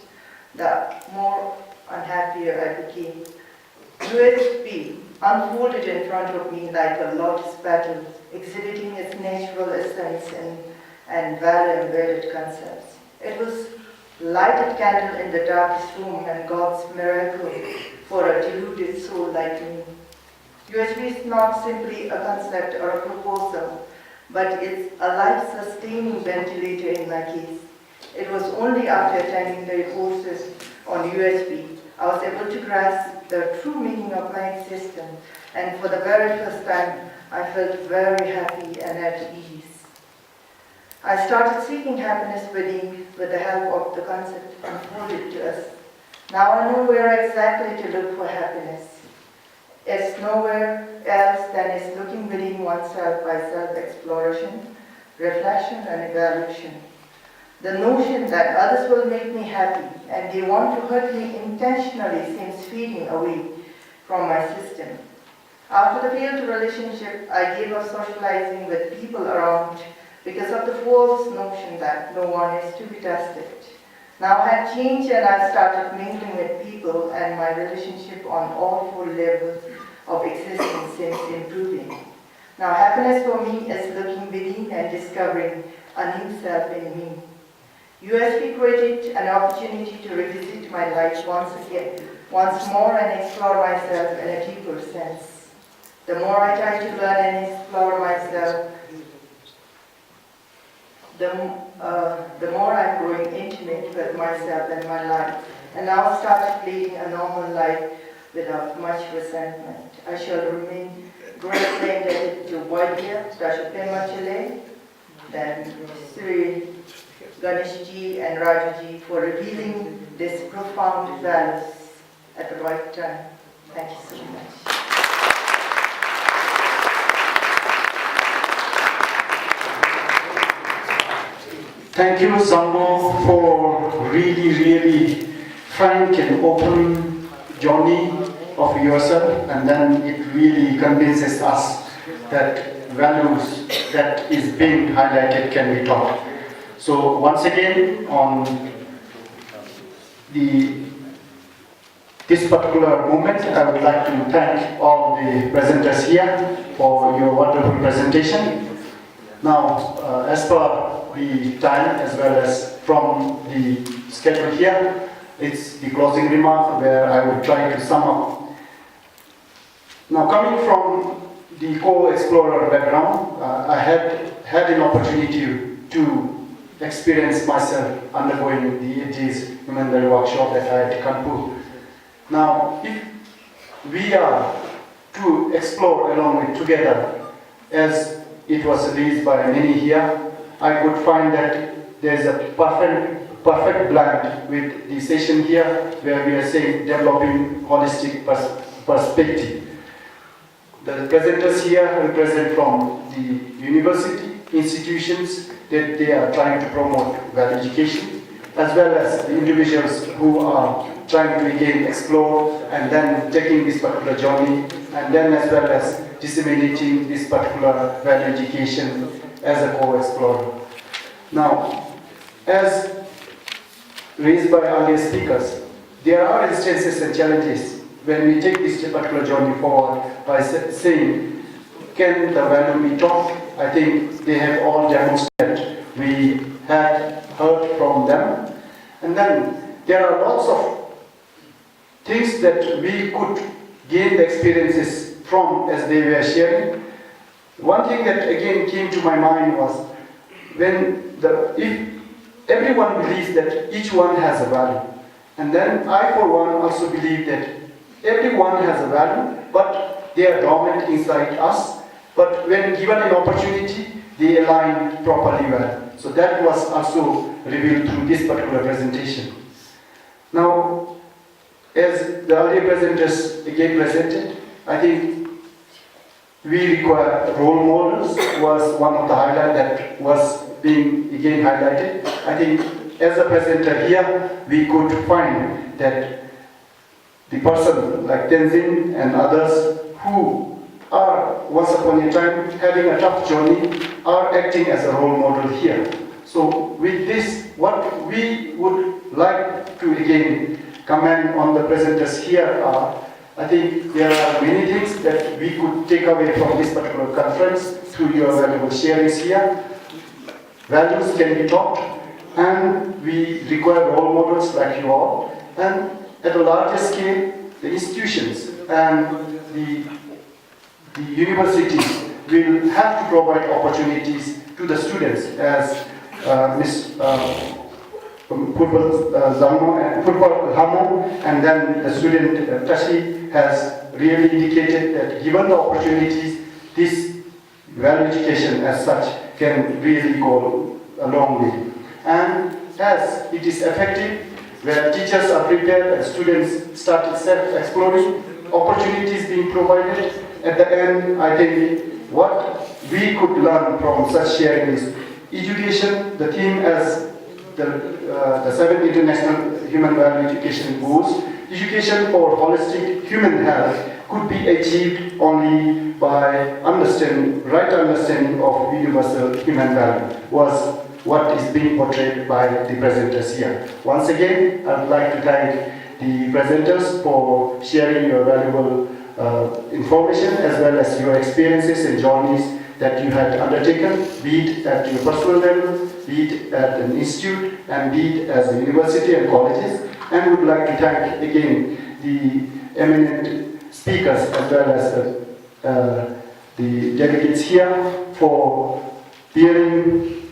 the more unhappier I became. USB unfolded in front of me like a lotus petal, exhibiting its natural essence and value-embedded concepts. It was lighted candle in the darkest room and God's miracle for a deluded soul like me. USB is not simply a concept or a proposal, but it's a life-sustaining ventilator in my case. It was only after attending the courses on USB I was able to grasp the true meaning of my existence, and for the very first time I felt very happy and at ease. I started seeking happiness within with the help of the concept unfolded to us. Now I know where exactly to look for happiness. It's nowhere else than it's looking within oneself by self-exploration, reflection and evaluation. The notion that others will make me happy and they want to hurt me intentionally seems fading away from my system. After the failed relationship, I gave up socializing with people around because of the false notion that no one is to be trusted. Now I have changed and I started mingling with people, and my relationship on all 4 levels of existence seems improving. Now happiness for me is looking within and discovering a new self in me. USB created an opportunity to revisit my life once more and explore myself in a deeper sense. The more I try to learn and explore myself, the more I'm growing intimate with myself and my life, and now started leading a normal life without much resentment. I shall remain greatly indebted to Vaidya, Dashapema Chile, then Sri Ganeshji and Rajuji for revealing these profound values at the right time. Thank you so much. Thank you, Sambo, for really frank and open journey of yourself, and then it really convinces us that values that is being highlighted can be taught. So once again, on this particular moment, I would like to thank all the presenters here for your wonderful presentation. Now, as per the time as well as from the schedule here, it's the closing remark where I will try to sum up. Now, coming from the co-explorer background, I had an opportunity to experience myself undergoing the 8 days humanitarian workshop at IIT Kanpur. Now, if we are to explore along with together, as it was raised by many here, I could find that there's a perfect blend with the session here where we are saying developing holistic perspective. The presenters here represent from the university institutions that they are trying to promote value education, as well as the individuals who are trying to again explore and then taking this particular journey, and then as well as disseminating this particular value education as a co-explorer. Now, as raised by earlier speakers, there are instances and challenges when we take this particular journey forward by saying, can the value be taught? I think they have all demonstrated. We had heard from them. And then there are lots of things that we could gain the experiences from as they were sharing. One thing that again came to my mind was if everyone believes that each one has a value, and then I for one also believe that everyone has a value, but they are dormant inside us, but when given an opportunity, they align properly well. So that was also revealed through this particular presentation. Now, as the earlier presenters again presented, I think we require role models was one of the highlights that was being again highlighted. I think as a presenter here, we could find that the person like Tenzin and others who are once upon a time having a tough journey, are acting as a role model here. So with this, what we would like to again comment on the presenters here are, I think there are many things that we could take away from this particular conference through your valuable sharings here. Values can be taught, and we require role models like you all. And at a larger scale, the institutions and the universities will have to provide opportunities to the students, as Ms. Purpal Hamo and then the student Tashi has really indicated that given the opportunities, this value education as such can really go a long way. And as it is effective, where teachers are prepared and students started self-exploring, opportunities being provided, at the end, I think what we could learn from such sharing is education, the theme as the 7th International Human Value Education goes, education for holistic human health could be achieved only by right understanding of universal human value, was what is being portrayed by the presenters here. Once again, I would like to thank the presenters for sharing your valuable information as well as your experiences and journeys that you had undertaken, be it at your personal level, be it at an institute, and be it as a university and colleges. And would like to thank again the eminent speakers as well as the delegates here for bearing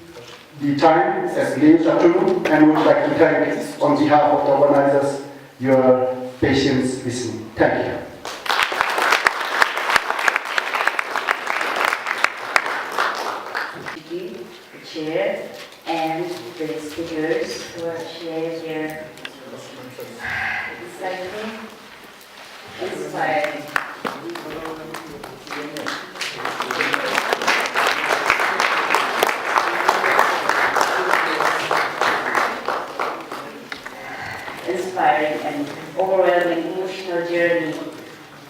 the time as late afternoon, and would like to thank on behalf of the organizers your patience listening. Thank you. Chair and the speakers who have shared their insightful, inspiring, and overwhelming emotional journey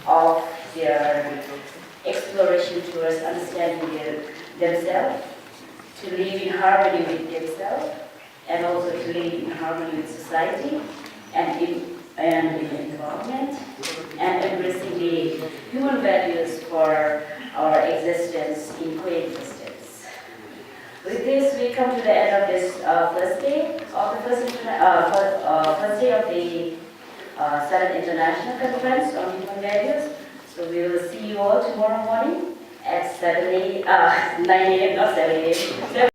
of their exploration towards understanding themselves, to live in harmony with themselves, and also to live in harmony with society and in the environment, and embracing the human values for our existence in coexistence. With this, we come to the end of this first day of the 7th International Conference on Human Values. So we will see you all tomorrow morning at 9 a.m. or 7 a.m.